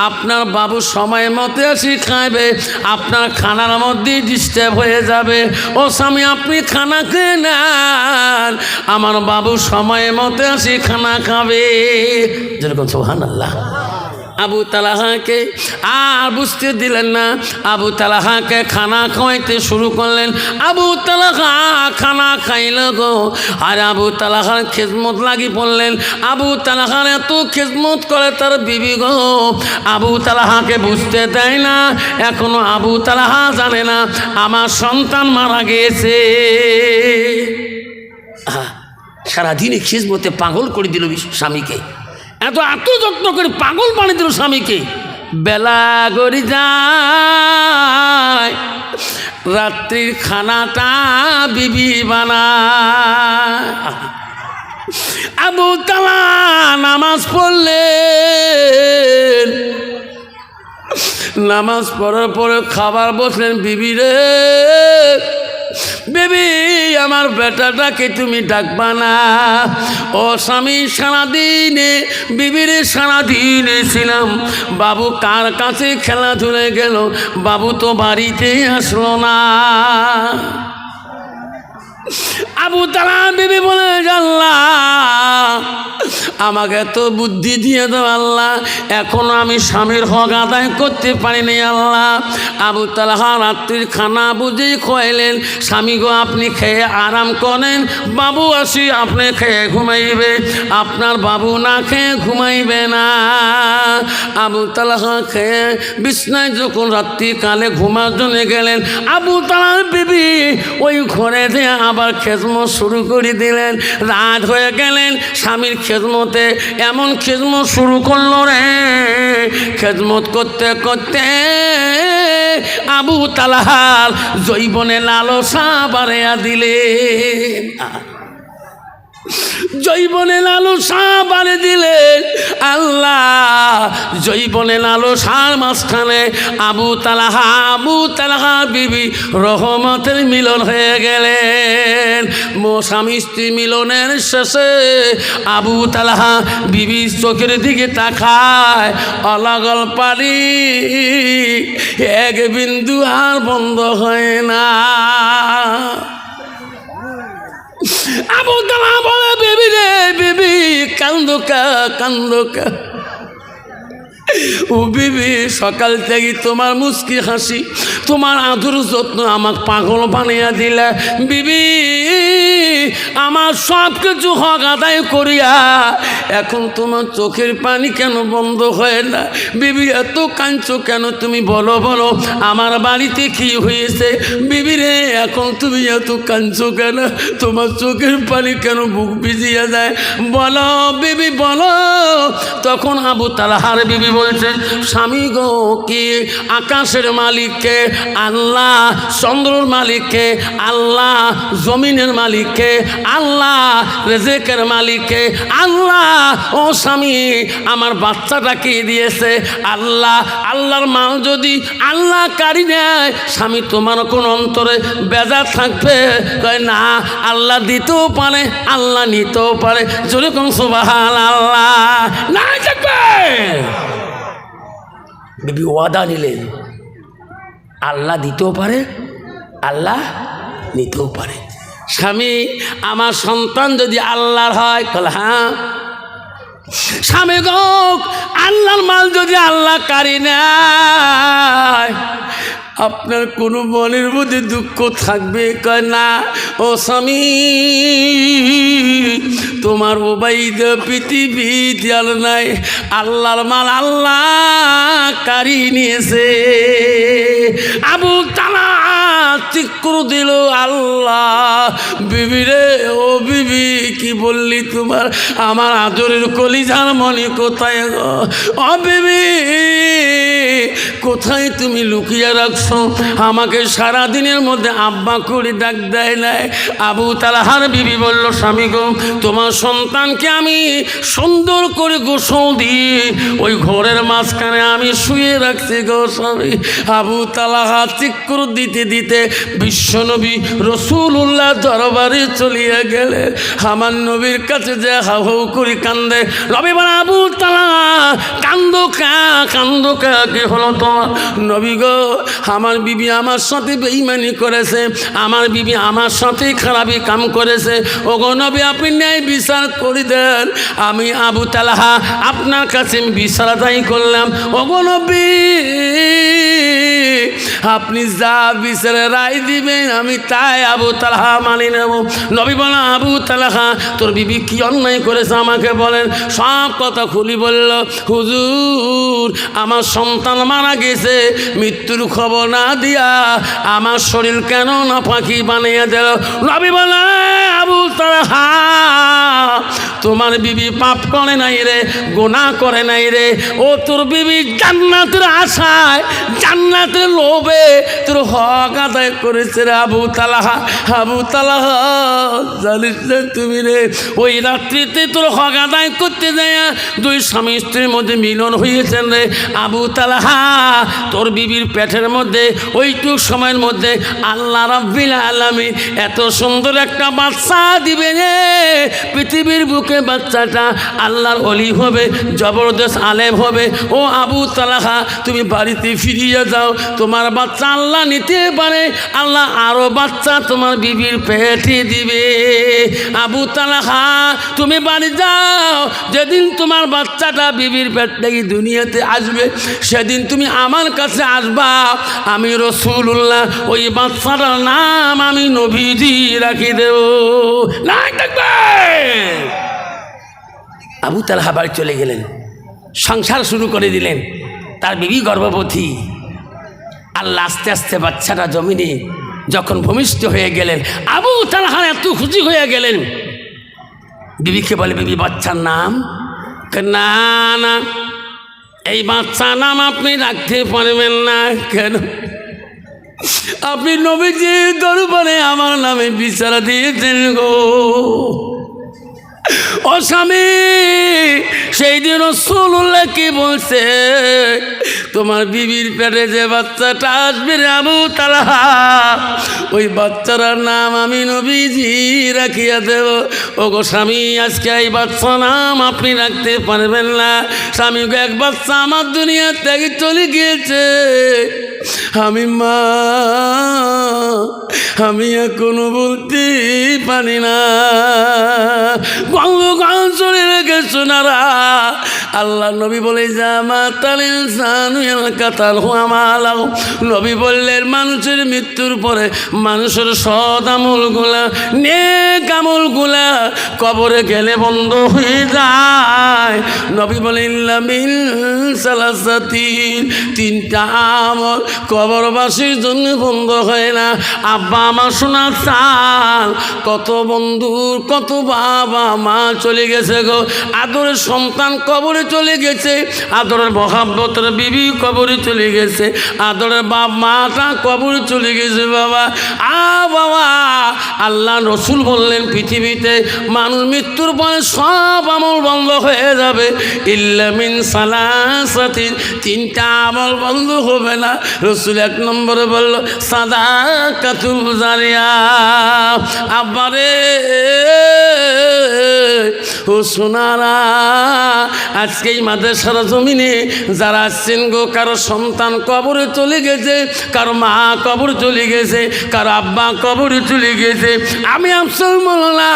আপনার বাবু সময় মতো আসি খাইবে, আপনার খানার মধ্যে ডিস্টার্ব হয়ে যাবে। ও স্বামী আপনি খানা খেয়ে নেন, আমার বাবু সময় মতো আসি খানা খাবে। যেরকম সুবহানাল্লাহ। আবু তালহাকে আর বুঝতে দিলেন না, আবু তালহাকে খানা খাওয়াইতে শুরু করলেন। আবু তালহা খানা খাইল গো, আর আবু তালহার খেজমত লাগি পড়লেন। আবু তালহার এত খেজমত করে তার বিবি গো, আবু তালহাকে বুঝতে দেয় না, এখনো আবু তালহা জানে না আমার সন্তান মারা গেছে। সারাদিনে খেজমতে পাগল করে দিল স্বামীকে, এত যত্ন করে পাগল বানিয়ে দিল স্বামীকে। বেলা গড়ি যায়, রাত্রির খানাটা বিবি বানায়। আবু তালহা নামাজ পড়লেন, নামাজ পড়ার পরে খাবার বসলেন। বিবি রে, বেবি আমার বেটাটাকে তুমি ডাকবা না? ও স্বামী সারাদিনে বিবিরে সারাদিনে ছিলাম, বাবু কার কাছে খেলাধুলে গেল, বাবু তো বাড়িতে আসলো না। আবু তালহা বিবি বলে, আল্লাহ আমাকে তো বুদ্ধি দিয়ে দাও আল্লাহ, এখনো আমি স্বামীর হক আদায় করতে পারিনি আল্লাহ। আবু তালহা রাত্রির খানা বুঝেই খাইলেন। স্বামী গো আপনি খেয়ে আরাম করেন, বাবু আসি আপনি খেয়ে ঘুমাইবে, আপনার বাবু না খেয়ে ঘুমাইবে না। আবু তালহা খেয়ে বিছনায় যখন রাত্রিকালে ঘুমার জন্য গেলেন, আবু তালহার বিবি ওই ঘরে দিয়ে আবার খেজমত শুরু করে দিলেন। রাত হয়ে গেলেন, স্বামীর খেজমতে এমন খেজমত শুরু করলো রে, খেজমত করতে করতে আবু তালহার জৈবনে লালসা বাড়িয়া দিলেন, জৈবনে লালসা বাড়ে দিলেন। আল্লাহ জৈবনে লালসার মাঝখানে আবু তালহা বিবি রহমতের মিলন হয়ে গেলেন। স্বামী স্ত্রী মিলনের শেষে আবু তালহা বিবির চোখের দিকে তাকায়, অলগল পানি এক বিন্দু আর বন্ধ হয় না। আবু তালহা বলে, বেবি রে বেবি কান্দোকা। ও বিবি সকাল থেকে তোমার মুস্কি হাসি, তোমার আদর যত্ন আমাকে পাগল বানিয়ে দিলে। বিবি আমার সব কিছু হক আদায় করিয়া এখন তোমার চোখের পানি কেন বন্ধ হয় না? বিবি এত কাঁদছো কেন তুমি বলো বলো, আমার বাড়িতে কি হয়েছে? বিবি রে এখন তুমি এত কাঁদছো কেন? তোমার চোখের পানি কেন বুক ভিজিয়ে যায়? বলো বিবি বলো। তখন আবু তালহার বিবি বলছে, স্বামী গো কি আকাশের মালিককে আল্লাহ, চন্দ্রের মালিককে আল্লাহ, জমিনের মালিককে আল্লাহ, রেজেকের মালিককে আল্লাহ। ও স্বামী আমার বাচ্চাটাকে দিয়েছে আল্লাহ, আল্লাহর মাল যদি আল্লাহ কারি নেয়, স্বামী তোমার কোন অন্তরে বেজার থাকবে? কয় না, আল্লাহ দিতেও পারে আল্লাহ নিতেও পারে। যেরকম সুবহানাল্লাহ না থাকবে। বিবি ওয়াদা নিলেন, আল্লাহ দিতেও পারে আল্লাহ নিতেও পারে। স্বামী আমার সন্তান যদি আল্লাহর হয়, বলে হ্যাঁ। স্বামী গো আল্লাহর মাল যদি আল্লাহ কারি নেয়, আপনার কোনো মনের মধ্যে দুঃখ থাকবে? কয় না। ও স্বামী তোমার ওবাইদ পৃথিবীতে আর নাই, আল্লাহর মাল আল্লাহ কারি নিয়েছে। আবু তালা চিক্কর দিল, আল্লাহ বিবি রে, ও বিবি কি বললি তোমার আমার আদরের কলিজার মনি কোথায় গো? ও বিবি কোথায় তুমি লুকিয়ে রাখছো? আমাকে সারাদিনের মধ্যে আব্বা করে ডাক দেয় নাই। আবু তালহার বিবি বলল, স্বামী গো, তোমার সন্তানকে আমি সুন্দর করে গোসল দিয়ে ওই ঘরের মাঝখানে আমি শুয়ে রাখছি গো স্বামী। আবু তালহা চিক্কর দিতে দিতে বিশ্বনবী রাসূলুল্লাহ দরবারে চলিয়া গেলে আমার নবীর কাছে যে হাউ হাউ করে কান্দে। নবী বলে, আবু তালহা কান্দো কা, কান্দো কা, কি হলো তোমার? নবী গো, আমার বিবি আমার সাথে বেঈমানি করেছে, আমার বিবি আমার সাথে খারাপি কাম করেছে। ওগো নবী, আপনি ন্যায় বিচার করে দেন। আমি আবু তালহা আপনার কাছে বিচার আদায় করলাম। ওগো নবী, আপনি যা বিচারে রায় দিবেন আমি তাই আবু তালহা মানি নেব। নবী বলেন, আবু তালহা তোর বিবি কি অন্যায় করেছে আমাকে বলেন। সব কথা খুলি বলল, হুজুর আমার সন্তান মারা গেছে, মৃত্যুর খবর না দিয়া আমার শরীর কেন না পাখি বানিয়ে দিল। নবী বলে, আবু তালহা তোমার বিবি পাপ করে নাই রে, গুনাহ করে নাই রে। ও তোর বিবি জান্নাতের আশায়, জান্নাতের লোভে তোর হক আদায় করেছে রে আবু তালহা। আবু তালহা জানিস না তুমি রে, ওই রাত্রিতে তোর হক আদায় করতে যায় দুই স্বামী স্ত্রীর মধ্যে মিলন হয়েছেন রে আবু তালহা। তোর বিবির পেটের মধ্যে ওইটুক সময়ের মধ্যে আল্লাহ রাব্বিল আলামিন এত সুন্দর একটা বাচ্চা দিবে রে, পৃথিবীর বুকে বাচ্চাটা আল্লাহর ওলি হবে, জবরদস্ত আলেম হবে। ও আবু তালহা তুমি বাড়িতে ফিরিয়ে যাও, তোমার বাচ্চা আল্লাহ নিতে পারে, আল্লাহ আরো বাচ্চা তোমার বিবির পেটে দিবে। আবু তালহা তুমি বাড়ি যাও, যেদিন তোমার বাচ্চাটা বিবির পেট থেকে দুনিয়াতে আসবে সেদিন তুমি আমার কাছে আসবা, আমি রাসূলুল্লাহ ওই বাচ্চাটার নাম আমি নবীজি রাখি দেব। না থাকবে। আবু তালহা বাড়ি চলে গেলেন, সংসার শুরু করে দিলেন। তার বিবি গর্ভবতী। আল্লাহ আস্তে আস্তে বাচ্চাটা জমিনে যখন ভূমিষ্ঠ হয়ে গেলেন, আবু তালহা এত খুশি হয়ে গেলেন। বিবিকে বলে, বিবি বাচ্চার নাম? না না, এই বাচ্চার নাম আপনি রাখতে পারবেন না। কেন? আপনি নবীজির দরবারে আমার নামে বিচার দিয়েছেন গো। ও স্বামী, সেই দিন রাসূলুল্লাহ কি বলছে, তোমার বিবির পেটে যে বাচ্চাটা আসবে রে আবু তালহা, ওই বাচ্চাটার নাম আমি নবীজি রাখিয়া দেব। ও গো স্বামী, আজকে এই বাচ্চার নাম আপনি রাখতে পারবেন না। স্বামী, এক বাচ্চা আমার দুনিয়া থেকে চলে গিয়েছে, আমি মা, আমি এখনো বলতে পারি না। গঙ্গগঞ্জ চলে রেখে শোনারা। আল্লাহ নবী বলে, জামা তালিল সানুয়েল কাতাল হুয়ামালাহ। নবী বললেন, মানুষের মৃত্যুর পরে মানুষের সৎ আমলগুলা, নেক আমলগুলা কবরে গেলে বন্ধ হয়ে যায়। নবী বলে, ইল্লা মিন সালাসাতিন, তিনটা আমল কবরবাসীর জন্য বন্ধ হয় না। আব্বা আমার শোনা চাল, কত বন্ধুর কত বাবা মা চলে গেছে গো, আদরের সন্তান কবরে চলে গেছে, আদরের মহাব্বতের বিবি কবরে চলে গেছে, আদরের বাপ মাটা কবরে চলে গেছে বাবা। বাবা, আল্লাহ রসুল বললেন, পৃথিবীতে মানুষ মৃত্যুর পরে সব আমল বন্ধ হয়ে যাবে, ইল্লা মিন সালাসাতিন, তিনটা আমল বন্ধ হবে না। রসুল এক নম্বরে বলল, সাদাকাতুল জারিয়া। আব্বারে ও সোনারা, আজকে এই মাদ্রাসার জমিনে যারা আসছেন গো, কারো সন্তান কবরে চলে গেছে, কারো মা কবরে চলে গেছে, কারো আব্বা কবরে চলে গেছে। আমি আফসোস মোল্লা,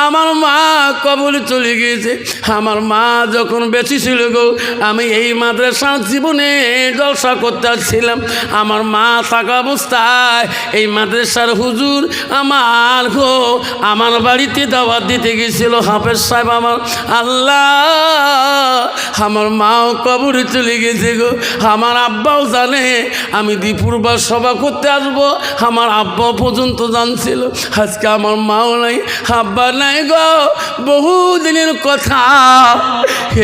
আমার মা কবরে চলে গেছে। আমার মা যখন বেঁচে ছিল গো, আমি এই মাদ্রাসার জীবনে জলসা করতে আসছিলাম। আমার মা থাকা অবস্থায় এই মাদ্রাসার হুজুর আমার বাড়িতে দাওয়াত দিতে গেছিল হাফেজ সাহেব। আল্লাহ, আমার মাও কবরে চলে গেছে গো। আমার আব্বাও জানে আমি দীপুরবার সভা করতে আসবো, আমার আব্বাও পর্যন্ত জানছিল। আজকে আমার মাও নাই, আব্বা নাই গো, বহুদিনের কথা।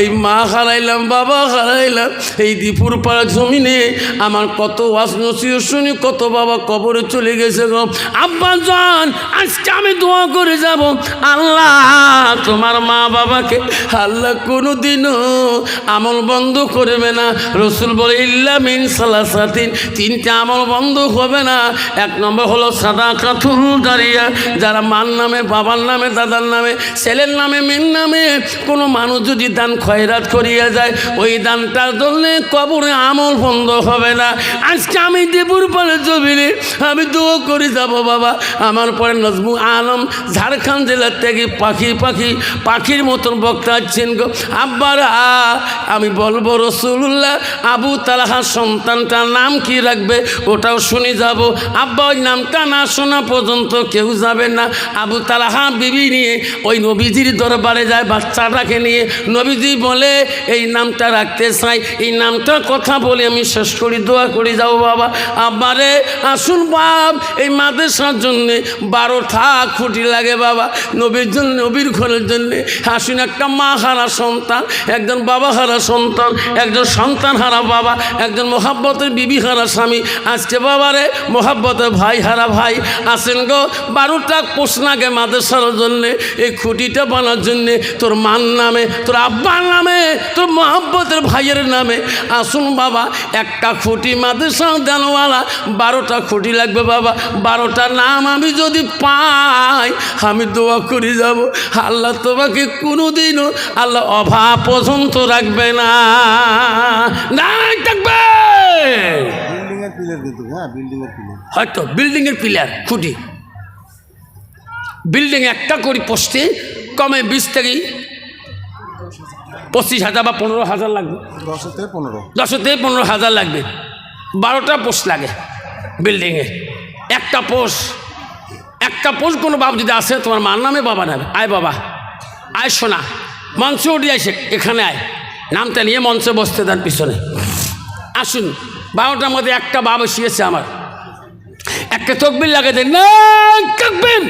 এই মা হারাইলাম, বাবা হারাইলাম। এই দীপুর পাড়া জমিনে আমার কত ওয়াজ নসিহত শুনি, কত বাবা কবরে চলে গেছে গো। আব্বা জান, আজকে আমি দোয়া করে যাব, আল্লাহ তোমার মা বাবাকে আল্লাহ কোনোদিনও আমল বন্ধ করবে না। রসুল বলে ইল্লা মিন সালাসাতিন, তিনটা আমল বন্ধ হবে না। এক নম্বর হলো সাদাকাতুল জারিয়া, যারা মার নামে, বাবার নামে, দাদার নামে, ছেলের নামে, মেয়ের নামে কোনো মানুষ যদি দান খয়রাত করিয়া যায়, ওই দানটার জন্যে কবরে আমল বন্ধ হবে না। আজকে আমি দেবুর পরে জমিনে আমি দোয়া করে যাব বাবা। আমার পরে নজমু আলম ঝাড়খণ্ড জেলার থেকে পাখির মতন বক্তা আছেন গো। আব্বারা, আমি বলবো রসুল্লাহ আবু তালহার সন্তানটার নাম কি রাখবে ওটাও শুনে যাব। আব্বা ওই নামটা না শোনা পর্যন্ত কেউ যাবে না। আবু তালহা বিবি নিয়ে ওই নবীজির দরবারে যায় বাচ্চাটাকে নিয়ে। নবীজি বলে এই নামটা রাখতে চাই, এই নামটার কথা বলে আমি শেষ করি, দোয়া করে যাও বাবা। আব্বারে আসুন বাপ, এই মাদ্রাসার জন্যে 12টা খুঁটি লাগে বাবা, নবীর জন্য, নবীর ঘরের জন্যে। আসুন, একটা মা হারা সন্তান, একজন বাবা হারা সন্তান, একজন সন্তান হারা বাবা, একজন মোহাব্বতের বিবি হারা স্বামী। আজকে বাবারে মোহাব্বতের ভাই হারা ভাই আসেন গো। 12টা প্রশ্ন আগে মাদ্রাসার জন্যে, এই খুঁটিটা বানার জন্যে, তোর মার নামে, তোর আব্বার নামে, তোর মোহাব্বতের ভাইয়ের নামে। আসুন বাবা, একটা খুঁটি মাদ্রাসা দেনওয়ালা 12টা খুঁটি লাগবে বাবা। 12টা নাম আমি যদি পাই, আমি দোয়া করে যাব, আল্লাহ তোমাকে কোনোদিনও আল্লাহ অভাব পর্যন্ত রাখবে না। থাকবে হয়তো বিল্ডিংয়ের পিলার খুঁটি, বিল্ডিং একটা করে পোস্টে কমে 20 থেকে 25,000 বা 15,000 লাগবে। 10 থেকে 15,000 লাগবে। 12টা পোস্ট লাগে বিল্ডিংয়ে। একটা পোস্ট কোনো বাপ যদি আসে, তোমার মার নামে, বাবা নামে, আয় বাবা, আয় শোনা, মঞ্চে উঠে আসে, এখানে আয়, নামটা নিয়ে মঞ্চে বসতে দেন পিছনে। আসুন, 12টার মধ্যে একটা বাপ এসেছে, আমার একটা তকবির লাগে দেন না, থাকবেন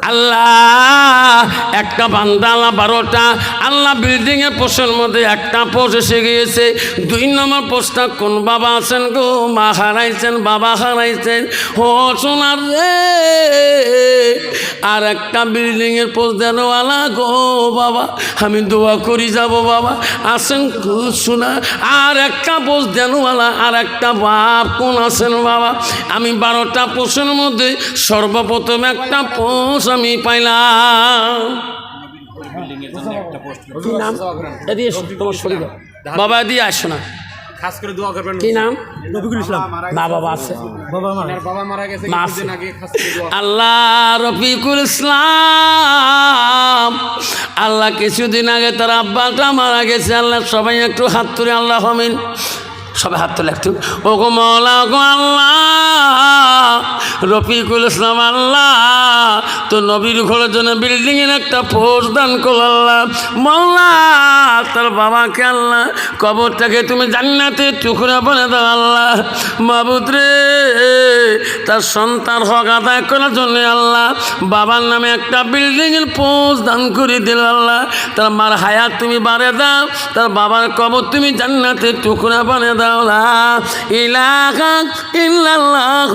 আল্লাহ। একটা বান্দা আল্লাহ 12টা আল্লাহ বিল্ডিংয়ের পোস্টের মধ্যে একটা পোস্ট এসে গিয়েছে। 2 নম্বর পোস্টটা কোন বাবা আছেন গো, মা হারাইছেন, বাবা হারাইছেন, ও সোনার রে, আর একটা বিল্ডিংয়ের পোস্ট দেনওয়ালা গো বাবা, আমি দোয়া করি যাব বাবা। আসেন শোনা, আর একটা পোস্ট দেনওয়ালা আর একটা বাপ কোন আছেন বাবা? আমি 12টা পোস্টের মধ্যে সর্বপ্রথম একটা পোস্ট আমি পাইলাম। বাবা দিয়ে আসো না, কি নাম? রফিকুল ইসলাম। বাবা আছে, আল্লাহ রফিকুল ইসলাম। আল্লাহ কিছুদিন আগে তার আব্বাটা মারা গেছে। আল্লাহ সবাই একটু হাত তুলে আল্লাহ আমিন, সবাই হাত তোলে একটু। ও গো মওলা গো আল্লাহ, রফিকুল ইসলাম আল্লাহ তো নবীর ঘরের জন্য বিল্ডিংয়ের একটা পোস্ট দান করল আল্লাহ। মওলা তার বাবাকে আল্লাহ কবরটাকে তুমি জান্নাতে টুকরা বলে দাও আল্লাহ। মাবুদ রে, তার সন্তান হক আদায় করার জন্য আল্লাহ বাবার নামে একটা বিল্ডিংয়ের পোস্ট দান করে দিল আল্লাহ। তার মার হায়াত তুমি বাড়ে দাও, তার বাবার কবর তুমি জান্নাতে টুকরা বানিয়ে দাও। ইলাহা ইল্লাল্লাহ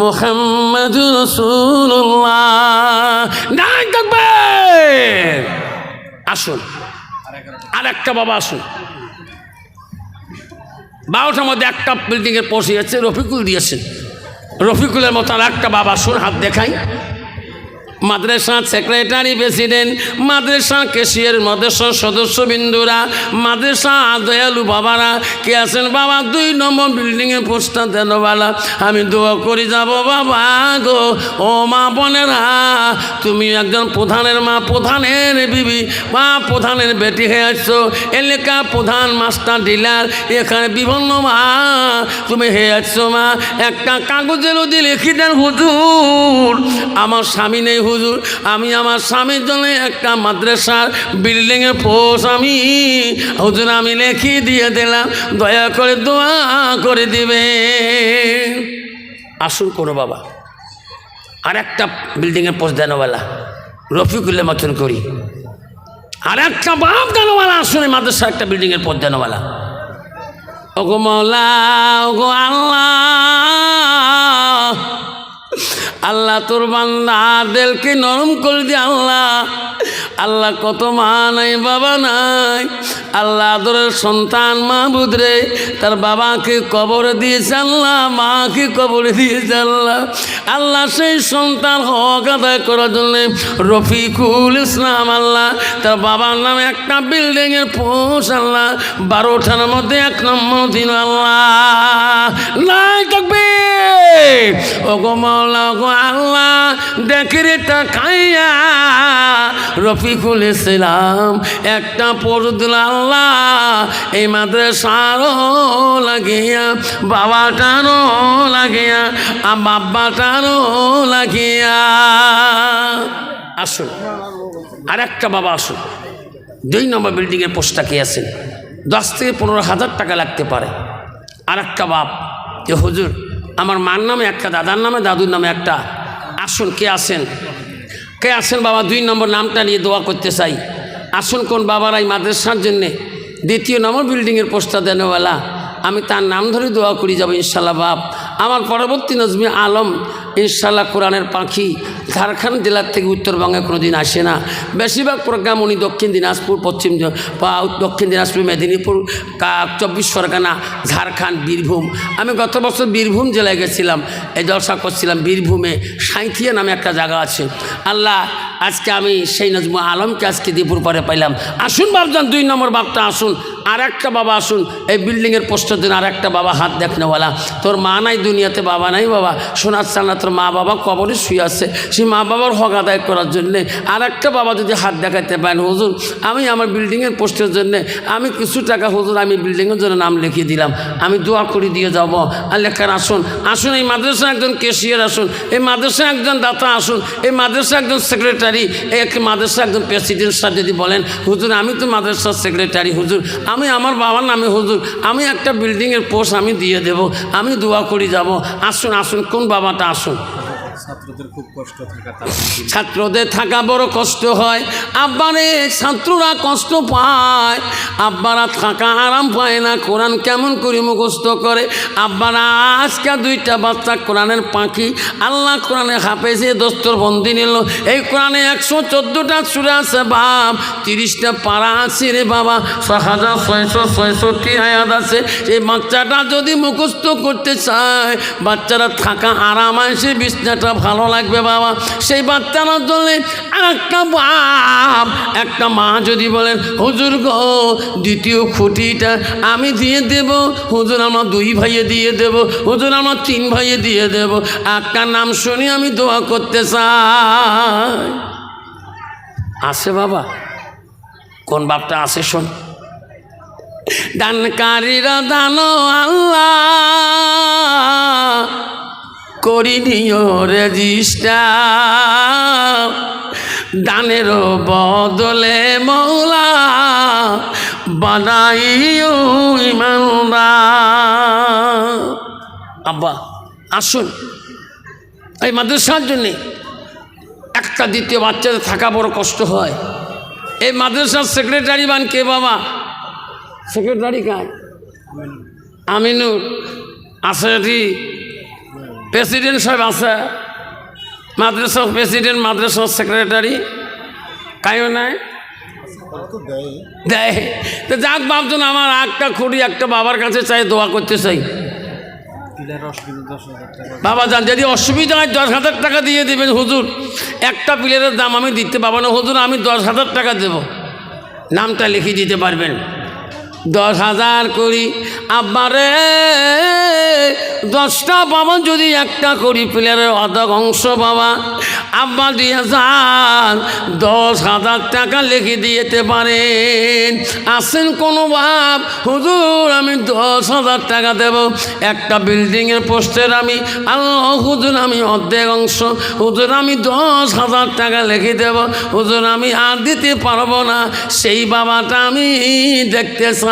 মুহাম্মাদুর রাসূলুল্লাহ। নাই থাকবে। আসুন, আর একটা বাবা আসুন। 12টার মধ্যে একটা বিল্ডিংয়ের পোস্ট আছে, রফিকুল দিয়েছেন। রফিকুলের মতো আর একটা বাবা আসুন, হাত দেখাই। মাদ্রাসা সেক্রেটারি প্রেসিডেন্ট, মাদ্রাসা কেশিয়ার, মাদ্রাসা সদস্যবৃন্দুরা, মাদ্রাসা দয়ালু বাবারা কে আছেন বাবা 2 নম্বর বিল্ডিংয়ে পোস্টার দেনওয়ালা, আমি দোয়া করি যাব বাবা গো। ও মা বোনেরা, তুমি একজন প্রধানের মা, প্রধানের বিবি, মা প্রধানের বেটি হয়ে আসছো, এলাকা প্রধান, মাস্টার ডিলার, এখানে বিভিন্ন মা তুমি হয়ে আসছো মা। একটা কাগজের ওদি লিখি দেন, হুজুর আমার স্বামী নেই হুজুর, আমি আমার স্বামীর জন্য একটা মাদ্রাসার বিল্ডিংয়ের পোস্ট আমি হুজুর আমি লিখে দিয়ে দিলাম, দয়া করে দোয়া করে দিবে। আসুন কোনো বাবা আর একটা বিল্ডিংয়ের পোস্ট দেনওয়ালা রফিকুল্লাহ মতন করি, আর একটা বাপ দেনওয়ালা আসুন মাদ্রাসার একটা বিল্ডিংয়ের পোস্ট দেনওয়ালা। ওগো মওলা, ওগো আল্লাহ, আল্লাহ তোর বান্দা দিলকে নরম করে দি আল্লাহ। আল্লাহ কত মা নাই বাবা নাই, আল্লাহ আদরের সন্তান মাহবুদ রে তার বাবাকে কবরে দিয়েছে আল্লাহ, মাকে কবরে দিয়েছে আল্লাহ। আল্লাহ সেই সন্তান হক আদায় করার জন্য রফিকুল ইসলাম আল্লাহ তার বাবার নামে একটা বিল্ডিংয়ের পোস্ট আল্লাহ 12টার মধ্যে 1 নম্বর দিন আল্লাহ নাই থাকবে। ওগো মাওলা, ওগো আল্লাহ, দেখে রে তাকাইয়া রফিকুল ইসলাম একটা পোস্ট দিল আল্লাহ, এই মাদ্রাসারও লাগিয়া, বাবাটারও লাগিয়া, বাবাটারও লাগিয়া। আসুন আর একটা বাবা আসুন, 2 নম্বর বিল্ডিংয়ের পোস্টটা কে আছেন, 10 থেকে 15,000 টাকা লাগতে পারে। আর একটা বাপ যে হুজুর আমার মার নামে একটা, দাদার নামে, দাদুর নামে একটা। আসুন কে আছেন, কে আছেন বাবা 2 নম্বর নামটা নিয়ে দোয়া করতে চাই। আসুন কোন বাবার এই মাদ্রাসার জন্যে 2 নম্বর বিল্ডিংয়ের পোস্টটা দেনওয়ালা, আমি তার নাম ধরে দোয়া করি যাব ইনশাল্লাহ। বাপ আমার পরবর্তী নজমি আলম ইনশাল্লাহ কোরআনের পাখি, ঝাড়খণ্ড জেলার থেকে উত্তরবঙ্গে কোনো দিন আসে না, বেশিরভাগ প্রোগ্রাম উনি দক্ষিণ দিনাজপুর, দক্ষিণ দিনাজপুর, মেদিনীপুর, 24 পরগনা, ঝাড়খণ্ড, বীরভূম। আমি গত বছর বীরভূম জেলায় গেছিলাম, এই জলসা করছিলাম বীরভূমে, সাঁইথিয়া নামে একটা জায়গা আছে। আল্লাহ আজকে আমি সেই নজমু আলমকে আজকে দুপুর পরে পাইলাম। আসুন বাবজান 2 নম্বর বাপটা আসুন, আর একটা বাবা আসুন এই বিল্ডিংয়ের পোস্টের জন্য। আর একটা বাবা হাত দেখনেওয়ালা, তোর মা নাই দুনিয়াতে, বাবা নাই বাবা, শোনার চাল না, তোর মা বাবা কবরে শুয়ে আছে, সেই মা বাবার হক আদায় করার জন্যে আর একটা বাবা যদি হাত দেখাতে পারেন, হুজুর আমি আমার বিল্ডিংয়ের পোস্টের জন্যে আমি কিছু টাকা হুজুর আমি বিল্ডিংয়ের জন্য নাম লিখিয়ে দিলাম, আমি দোয়া করে দিয়ে যাব। আর লেখার আসুন, আসুন এই মাদ্রাসা একজন কেশিয়ার আসুন, এই মাদ্রাসা একজন দাতা আসুন, এই মাদ্রাসা একজন সেক্রেটারি, এই মাদ্রাসা একজন প্রেসিডেন্ট স্যার যদি বলেন হুজুর আমি তো মাদ্রাসার সেক্রেটারি হুজুর, আমি আমার বাবার নামে হুজুর আমি একটা বিল্ডিংয়ের পোস্ট আমি দিয়ে দেব, আমি দোয়া করে যাব। আসুন আসুন কোন বাবাটা আসুন। ছাত্রদের খুব কষ্ট থাকা, ছাত্রদের থাকা বড় কষ্ট হয়, আব্বারে ছাত্ররা কষ্ট পায়, আব্বারা থাকা আরাম পায় না, কোরআন কেমন করে মুখস্থ করে। আব্বারা আজকে 2টা বাচ্চা কোরআনের পাখি, আল্লাহ কোরআনে হাফেজে দস্তর বন্দি নিল। এই কোরআনে 114টা সূরা আছে বাপ, 30টা পারা আছে রে বাবা, 6666 আয়াত আছে। এই বাচ্চাটা যদি মুখস্থ করতে চায়, বাচ্চারা থাকা আরাম আসে, বিছনাটা ভালো লাগবে বাবা, সেই বাচ্চাটার জন্য আর একটা বাপ একটা মা যদি বলেন হুজুর গো 2য় খুঁটিটা আমি দিয়ে দেব হুজুর, আমার 2 ভাইয়ে দিয়ে দেব হুজুর, আমার 3 ভাইয়ে দিয়ে দেব, একটা নাম শুনি আমি দোয়া করতে চাই। আসে বাবা, কোন বাপটা আসে শোন। দানকারীরা দানো আল্লাহ করি নিও রেজিস্টার, দানেরও বদলে মৌলা বানাইও ইমানদার। আব্বা আসুন এই মাদ্রাসার জন্যে একটা 2য় বাচ্চাদের থাকা বড় কষ্ট হয়। এই মাদ্রাসার সেক্রেটারি বান কে বাবা? সেক্রেটারি কার? আমিনুর আছে, প্রেসিডেন্ট সাহেব আছে, মাদ্রাসার প্রেসিডেন্ট, মাদ্রাসার সেক্রেটারি কাইও নাই দেয়। তো যাক বাপজন আমার একটা খুঁড়ি একটা বাবার কাছে চাই দোয়া করতে চাই। পিলার অসুবিধা 10,000 টাকা। বাবা যান যদি অসুবিধা হয় 10,000 টাকা দিয়ে দেবেন হুজুর। একটা পিলারের দাম আমি দিতে পারবো না হুজুর, আমি 10,000 টাকা দেব, নামটা লিখে দিতে পারবেন। 10,000 করি আব্বারে, 10টা বাবা যদি একটা করি পিলারের অর্ধেক অংশ বাবা আব্বা দিয়ে যান, 10,000 টাকা লিখে দিতে পারেন। আসেন কোনো বাপ হুজুর আমি 10,000 টাকা দেব, একটা বিল্ডিংয়ের পোস্টের আমি আল্লাহ হুজুর আমি অর্ধেক অংশ হুজুর আমি 10,000 টাকা লিখে দেব হুজুর, আমি আর দিতে পারবো না। সেই বাবাটা আমি দেখতে চাই।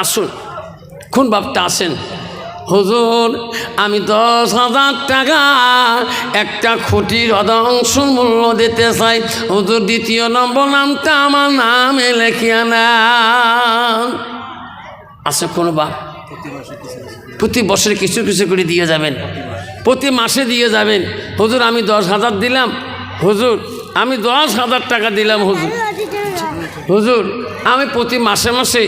আসুন কোন বাপটা আসেন হুজুর, আমি 10,000 টাকা একটা খুঁটির অংশ মূল্য দিতে চাই হুজুর, দ্বিতীয় নম্বর নামটা আমার নামে লেখিয়া নেন। আছে কোনো বাপ প্রতি বছরে কিছু কিছু করে দিয়ে যাবেন, প্রতি মাসে দিয়ে যাবেন হুজুর, আমি 10,000 দিলাম হুজুর, আমি 10,000 টাকা দিলাম হুজুর, হুজুর আমি প্রতি মাসে মাসে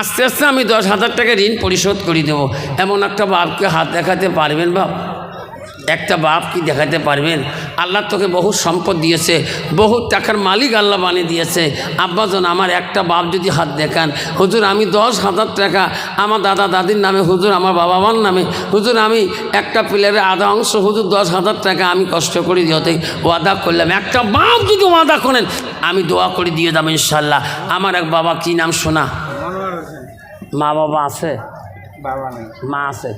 আস্তে আস্তে আমি 10,000 টাকা ঋণ পরিশোধ করে দেবো। এমন একটা বাপকে হাত দেখাতে পারবেন বাপ? একটা বাপ কি দেখাতে পারবেন? আল্লাহ তোকে বহু সম্পদ দিয়েছে, বহু টাকার মালিক আল্লাহ বানিয়ে দিয়েছে। আব্বাজন আমার একটা বাপ যদি হাত দেখান হুজুর, আমি 10,000 টাকা আমার দাদা দাদির নামে হুজুর, আমার বাবা মার নামে হুজুর, আমি একটা পিলারের আধা অংশ হুজুর 10,000 টাকা আমি কষ্ট করে দিতে ওয়াদা করলাম। একটা বাপ যদি ওয়াদা করেন আমি দোয়া করে দিয়ে যাবো ইনশাল্লাহ। আমার এক বাবা কি নাম শোনা, মা বাবা আছে, বাবা নেই, মা আছে,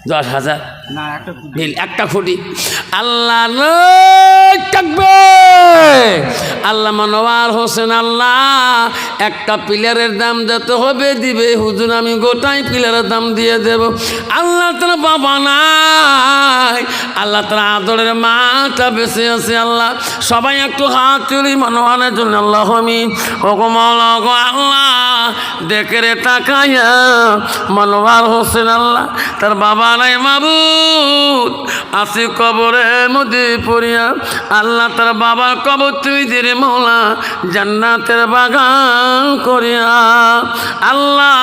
10,000 না একটা দিল একটা খুঁটি আল্লাহ থাকবে। আল্লাহ মনোয়ার হোসেন আল্লাহ একটা পিলারের দাম যত হবে দিবে হুজুর, আমি গোটাই পিলারের দাম দিয়ে দেব। আল্লাহ তার বাবা নাই, আল্লাহ তার আদরের মাটা বেঁচে আছে। আল্লাহ সবাই একটু হাত তুলি মনোয়ারের জন্য। আল্লাহ আমিন। ওগো মাওলা গো আল্লাহ দেখে রে তাকাইয়া মনোয়ার হোসেন আল্লাহ তার বাবা নাই মাবুদ আসি কবরের মধ্যে পড়িয়া, আল্লাহ তার বাবার কবর তুই দিরে মৌলা জান্নাতের বাগান করিয়া। আল্লাহ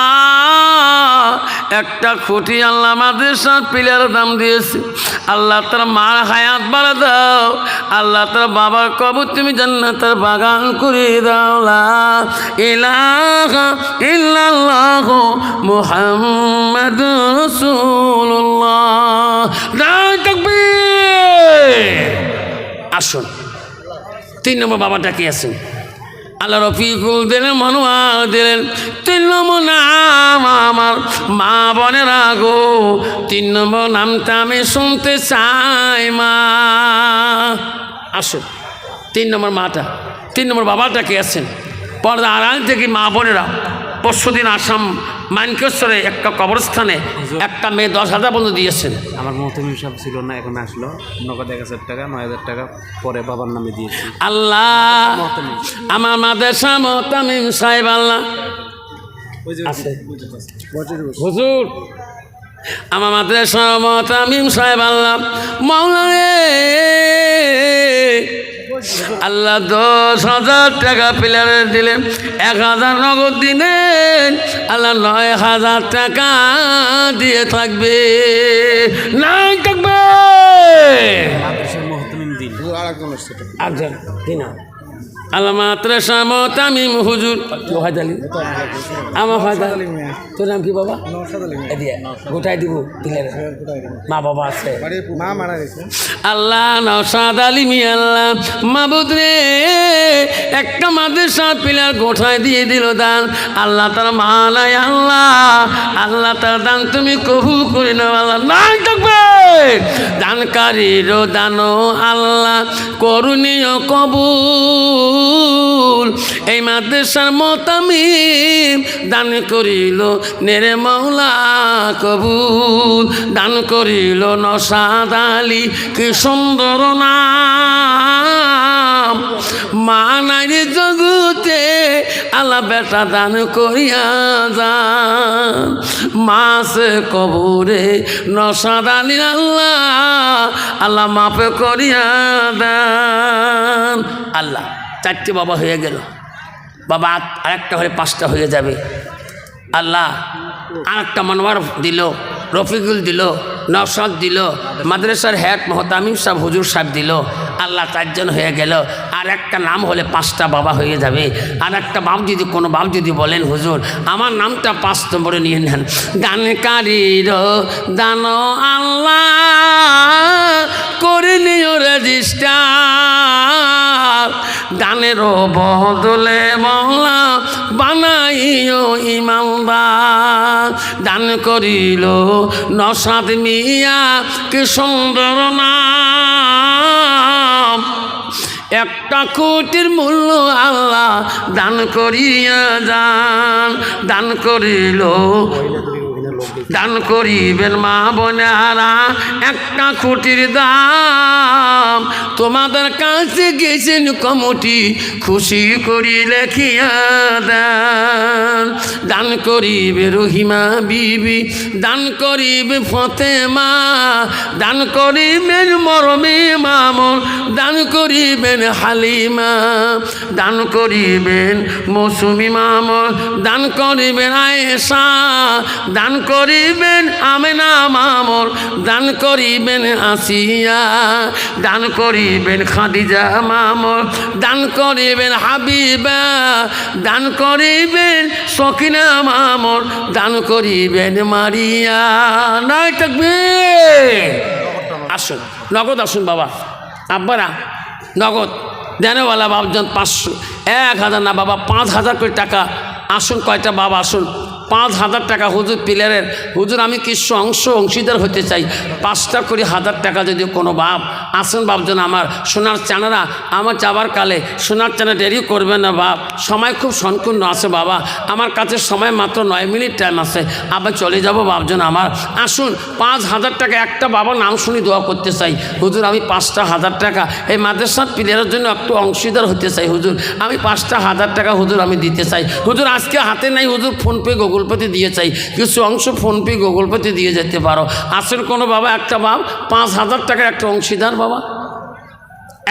একটা খুঁটি আল্লাহ মাদ্রাসার পিলার দাম দিয়েছে, আল্লাহ তার মার হায়াত বাড়া দাও, আল্লাহ তার বাবার কবর তুমি জান্নাতের বাগান করে দাও। লা ইলাহা ইল্লাল্লাহ মুহাম্মাদুর রাসূলুল্লাহ। নারে তাকবীর। আসুন 3 নম্বর বাবাটা কি আছেন? আল্লাহ রফিকুল দিলেন, মনোয়ার দিলেন। 3 নম্বর নাম আমার মা বোনের আগো, 3 নম্বর নামটা আমি শুনতে চাই মা। আসুন 3 নম্বর মাটা, 3 নম্বর বাবাটা কে আছেন? পর্দা আড়াল থেকে মা বোনেরা পরশুদিন আসাম মানকেশ্বরে একটা কবরস্থানে একটা মেয়ে 10,000 পর্যন্ত দিয়েছেন। আমার মহতমিম সাহেব ছিল না, এখন আসলো, নগদ 1,000 টাকা 9,000 টাকা পরে বাবার নামে দিয়েছি। আল্লাহ আমার মাদ্রাসা মহতামিম সাহেব আল্লাহ হুজুর, আমার মাদ্রাসা মহতামিম সাহেব আল্লাহ মাওলা রে আল্লাহ 10,000 টাকা পিলারে দিলেন, 1,000 নগদ দিলেন। আল্লাহ 9,000 টাকা দিয়ে থাকবে, নাই থাকবে। মাদ্রাসার মহতমিম দিন আচ্ছা দিনা আল্লাহ মাদ্রাসা মহতামিম হুজুর হাজালি আমার হাজালি। তোর নাম কি বাবা? গোটাই দিব পিলারে, মা বাবা আছে, মা মারা গেছে। আল্লাহ নওশাদ আলী মিয়া আল্লাহ মাবুদ রে একটা মাদ্রাসা পিলার গোঠায় দিয়ে দিল দান। আল্লাহ তার মা নাই আল্লাহ, আল্লাহ তার দান তুমি কবুল করে নাও। আল্লাহ নাই থাকবে দানকারীর দানো আল্লাহ করুণীয় কবুল। এই মাদ্রাসার মহতামিম দান করিল নেরে মৌলা কবুল, দান করিল নওশাদ আলী কি সুন্দর নাম। মা নারী জগতে আল্লাহ বেটা দান করিয়া যান, মাসে কবরে নওশাদ আলী আল্লাহ আল্লাহ মাফে করিয়া দেন। আল্লাহ 4টে বাবা হয়ে গেল, বাবা আরেকটা হলে 5টা হয়ে যাবে। আল্লাহ আর একটা মনোয়ার দিল, রফিকুল দিল, নওশাদ দিল, মাদ্রাসার হেড মোহতামিম সাহেব হুজুর সাহেব দিল। আল্লাহ 4 জন হয়ে গেল। আর একটা নাম হলে 5টা বাবা হয়ে যাবে। আর একটা বাপ যদি কোনো বাপ যদি বলেন হুজুর আমার নামটা 5 নম্বরে নিয়ে নেন, দানকারীর দান আল্লাহ করে নিও রেজিস্টার, দানেরও বদলে মওলা বানাইও ইমানদার। দান করিল নওশাদ মিয়া কি সুন্দর নাম, 1 কোটির মূল্য আল্লাহ দান করিয়া যান। দান করিল দান করিবেন মা বোনেরা 1 কোটির দাম, তোমাদের কাছে গেছেন কমিটি খুশি করি লেখিয়া দেন। দান করিবে রহিমা বিবি, দান করিবে ফতেমা, দান করিবেন মরমে মামুন, দান করিবেন হালিমা, দান করিবেন মৌসুমি মামুন, দান করিবেন আয়েশা, দান করিবেন আমেনা মামুন, দান করিবেন আসিয়া, দান করিবেন খাদিজা মামুন, দান করিবেন হাবিবা, দান করিবেন সকিনা মামুন, দান করিবেন মারিয়া। নাই থাকবে আসুন নগদ আসুন বাবা, আব্বারা নগদ দেনওয়ালা বাবজন 500 1000 না বাবা 5000 করে টাকা আসুন। কয়টা বাবা আসুন 5000 টাকা হুজুর পিলারের হুজুর আমি কিছু অংশীদার হতে চাই, 5টা করে 1000 টাকা যদি কোনো বাপ আসুন বাপজন আমার সোনার চানারা আমার যাবার কালে সোনার চানা দেরি করবে না বাপ, সময় খুব সংকীর্ণ আছে বাবা, আমার কাছে সময় মাত্র 9 মিনিট টাইম আছে, আবার চলে যাব বাপজন আমার। আসুন 5000 টাকা একটা বাবা নাম শুনি দোয়া করতে চাই হুজুর, আমি 5টা 1000 টাকা এই মাদ্রাসার পিলারের জন্য একটু অংশীদার হতে চাই হুজুর, আমি 5টা 1000 টাকা হুজুর আমি দিতে চাই হুজুর। আজকে হাতে নাই হুজুর, ফোনপে গুগল পেতে দিয়ে চাই, কিছু অংশ ফোনপে গুগল পেতে দিয়ে যেতে পারো। আসেন কোনো বাবা একটা বাপ 5000 টাকার একটা অংশীদার বাবা,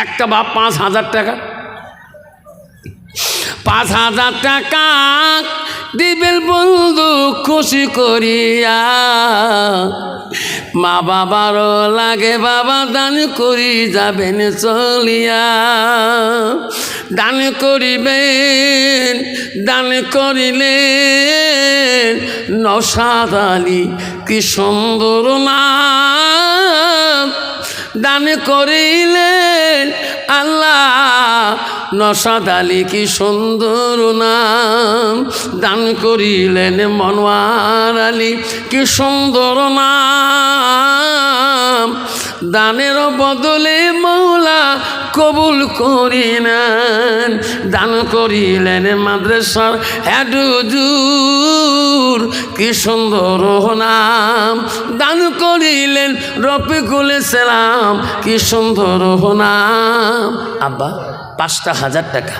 একটা বাপ 5000 টাকা, 5000 টাকা দিবেন বন্ধু খুশি করিয়া, মা বাবারও লাগে বাবা দান করি যাবেন চলিয়া। দান করিবেন দান করিলেন নওশাদ আলী কি সুন্দর নাম, দান করিলেন আল্লাহ নওশাদ আলী কি সুন্দর নাম, দান করিলেন মনোয়ার আলী কি সুন্দর নাম, দানের বদলে মৌলা কবুল করি নেন। দান করিলেন মাদ্রাসার হেড হুজুর কি সুন্দর নাম, দান করিলেন রফিকুল ইসলাম কি সুন্দর নাম। আব্বা 5টা 1000 টাকা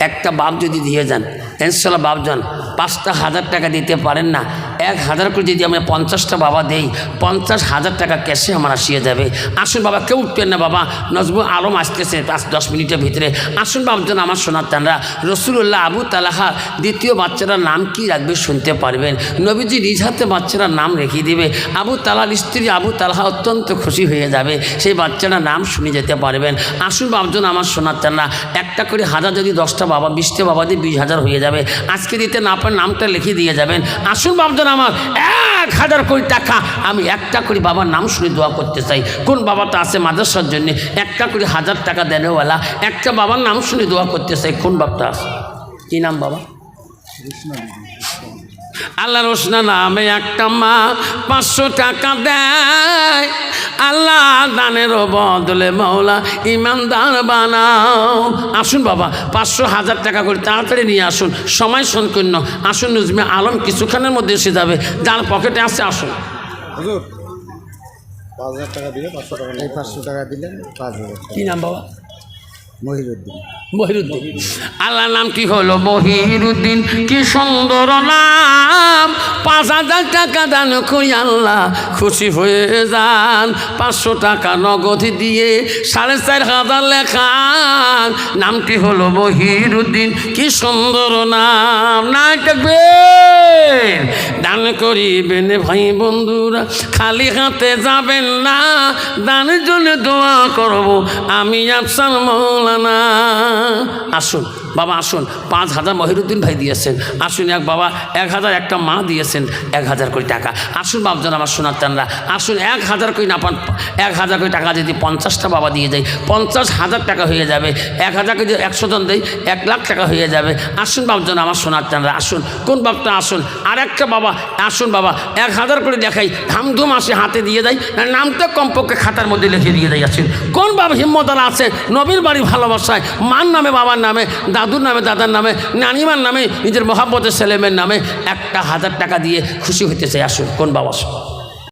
একটা বাপ যদি দিয়ে যান ইনশাল্লাহ বাপজন 5টা 1000 টাকা দিতে পারেন না, 1000 করে যদি আমরা 50টা বাবা দেই 50,000 টাকা ক্যাশে আমার আসিয়ে যাবে। আসুন বাবা কেউ উঠবেন না বাবা, নজরুল আলম আসতেছে 5-10 মিনিটের ভিতরে। আসুন বাপজন আমার সোনার তানরা, রসুলুল্লাহ আবু তালাহা দ্বিতীয় বাচ্চাটার নাম কি রাখবে শুনতে পারবেন, নবীজি নিজ হাতে বাচ্চাটার নাম রেখে দেবে, আবু তালার স্ত্রী আবু তালাহা অত্যন্ত খুশি হয়ে যাবে, সেই বাচ্চাটার নাম শুনে যেতে পারবেন। আসুন বাপজন আমার সোনার তানরা, একটা করে 1000 যদি 10টা বাবা 20টা বাবা দিয়ে 20,000 হয়ে যাবে, আজকে দিতে না পারেন নামটা লিখে দিয়ে যাবেন। আসুন বাপজন আমার 1000 কোটি টাকা আমি একটা করে বাবার নাম শুনে দোয়া করতে চাই। কোন বাবাটা আছে মাদ্রাসার জন্য একটা করে 1000 টাকা দেনেওয়ালা, একটা বাবার নাম শুনে দোয়া করতে চাই, কোন বাপটা আছে? কি নাম বাবা? আল্লাহ রোশনা নামে একটা মা 500 টাকা দেয়, আল্লাহ দানের বদলে মৌলা ইমানদার বানাও। আসুন বাবা 500,000 টাকা করে তাড়াতাড়ি নিয়ে আসুন, সময় সংকীর্ণ। আসুন নজমে আলম কিছুক্ষণের মধ্যে এসে যাবে, যার পকেটে আছে আসুন। হুজুর 5000 টাকা দিলে 500 টাকা এই 500 টাকা দিলেন 5000। কি নাম বাবা? মহিরুদ্দিন। মহিরুদ্দিন। আল্লাহ নাম কি হলো? মহিরুদ্দিন কি সুন্দর নাম। 5000 টাকা দান করি আল্লাহ খুশি হয়ে যান। 500 টাকা নগদ দিয়ে 4500 লেখান নামটি হলো বহিরুদ্দিন, কি সুন্দর নাম। নাই থাকবে দান করিবেন ভাই বন্ধুরা, খালি হাতে যাবেন না, দানের জন্য দোয়া করব আমি আফসার মৌলানা। আসুন বাবা আসুন, 5,000 মহিরুদ্দিন ভাই দিয়েছেন। আসুন এক বাবা 1,000, একটা মা দিয়েছেন 1,000 কোটি টাকা। আসুন বাবজন আমার সোনার চানরা, আসুন 1,000 কোটি না পান, 1,000 কোটি টাকা যদি 50টা বাবা দিয়ে যায় 50,000 টাকা হয়ে যাবে। 1,000 যদি 100 জন দেয় 1 লাখ টাকা হয়ে যাবে। আসুন বাবজন আমার সোনার চানরা, আসুন কোন বাপটা আসুন। আর একটা বাবা আসুন বাবা 1,000 করে দেখাই, ধামধুম আসে হাতে দিয়ে দেয়, নামটা কমপক্ষে খাতার মধ্যে লিখে দিয়ে দেয়। আসুন কোন বাবা হিম্মতলা আছে নবীর বাড়ি ভালোবাসায়, মার নামে বাবার নামে, দাদুর নামে দাদার নামে, নানিমার নামে, নিজের মহাব্বতের ছেলেমেয়ের নামে 1,000 টাকা দিয়ে খুশি হইতে চাই। আসুন কোন বাবা?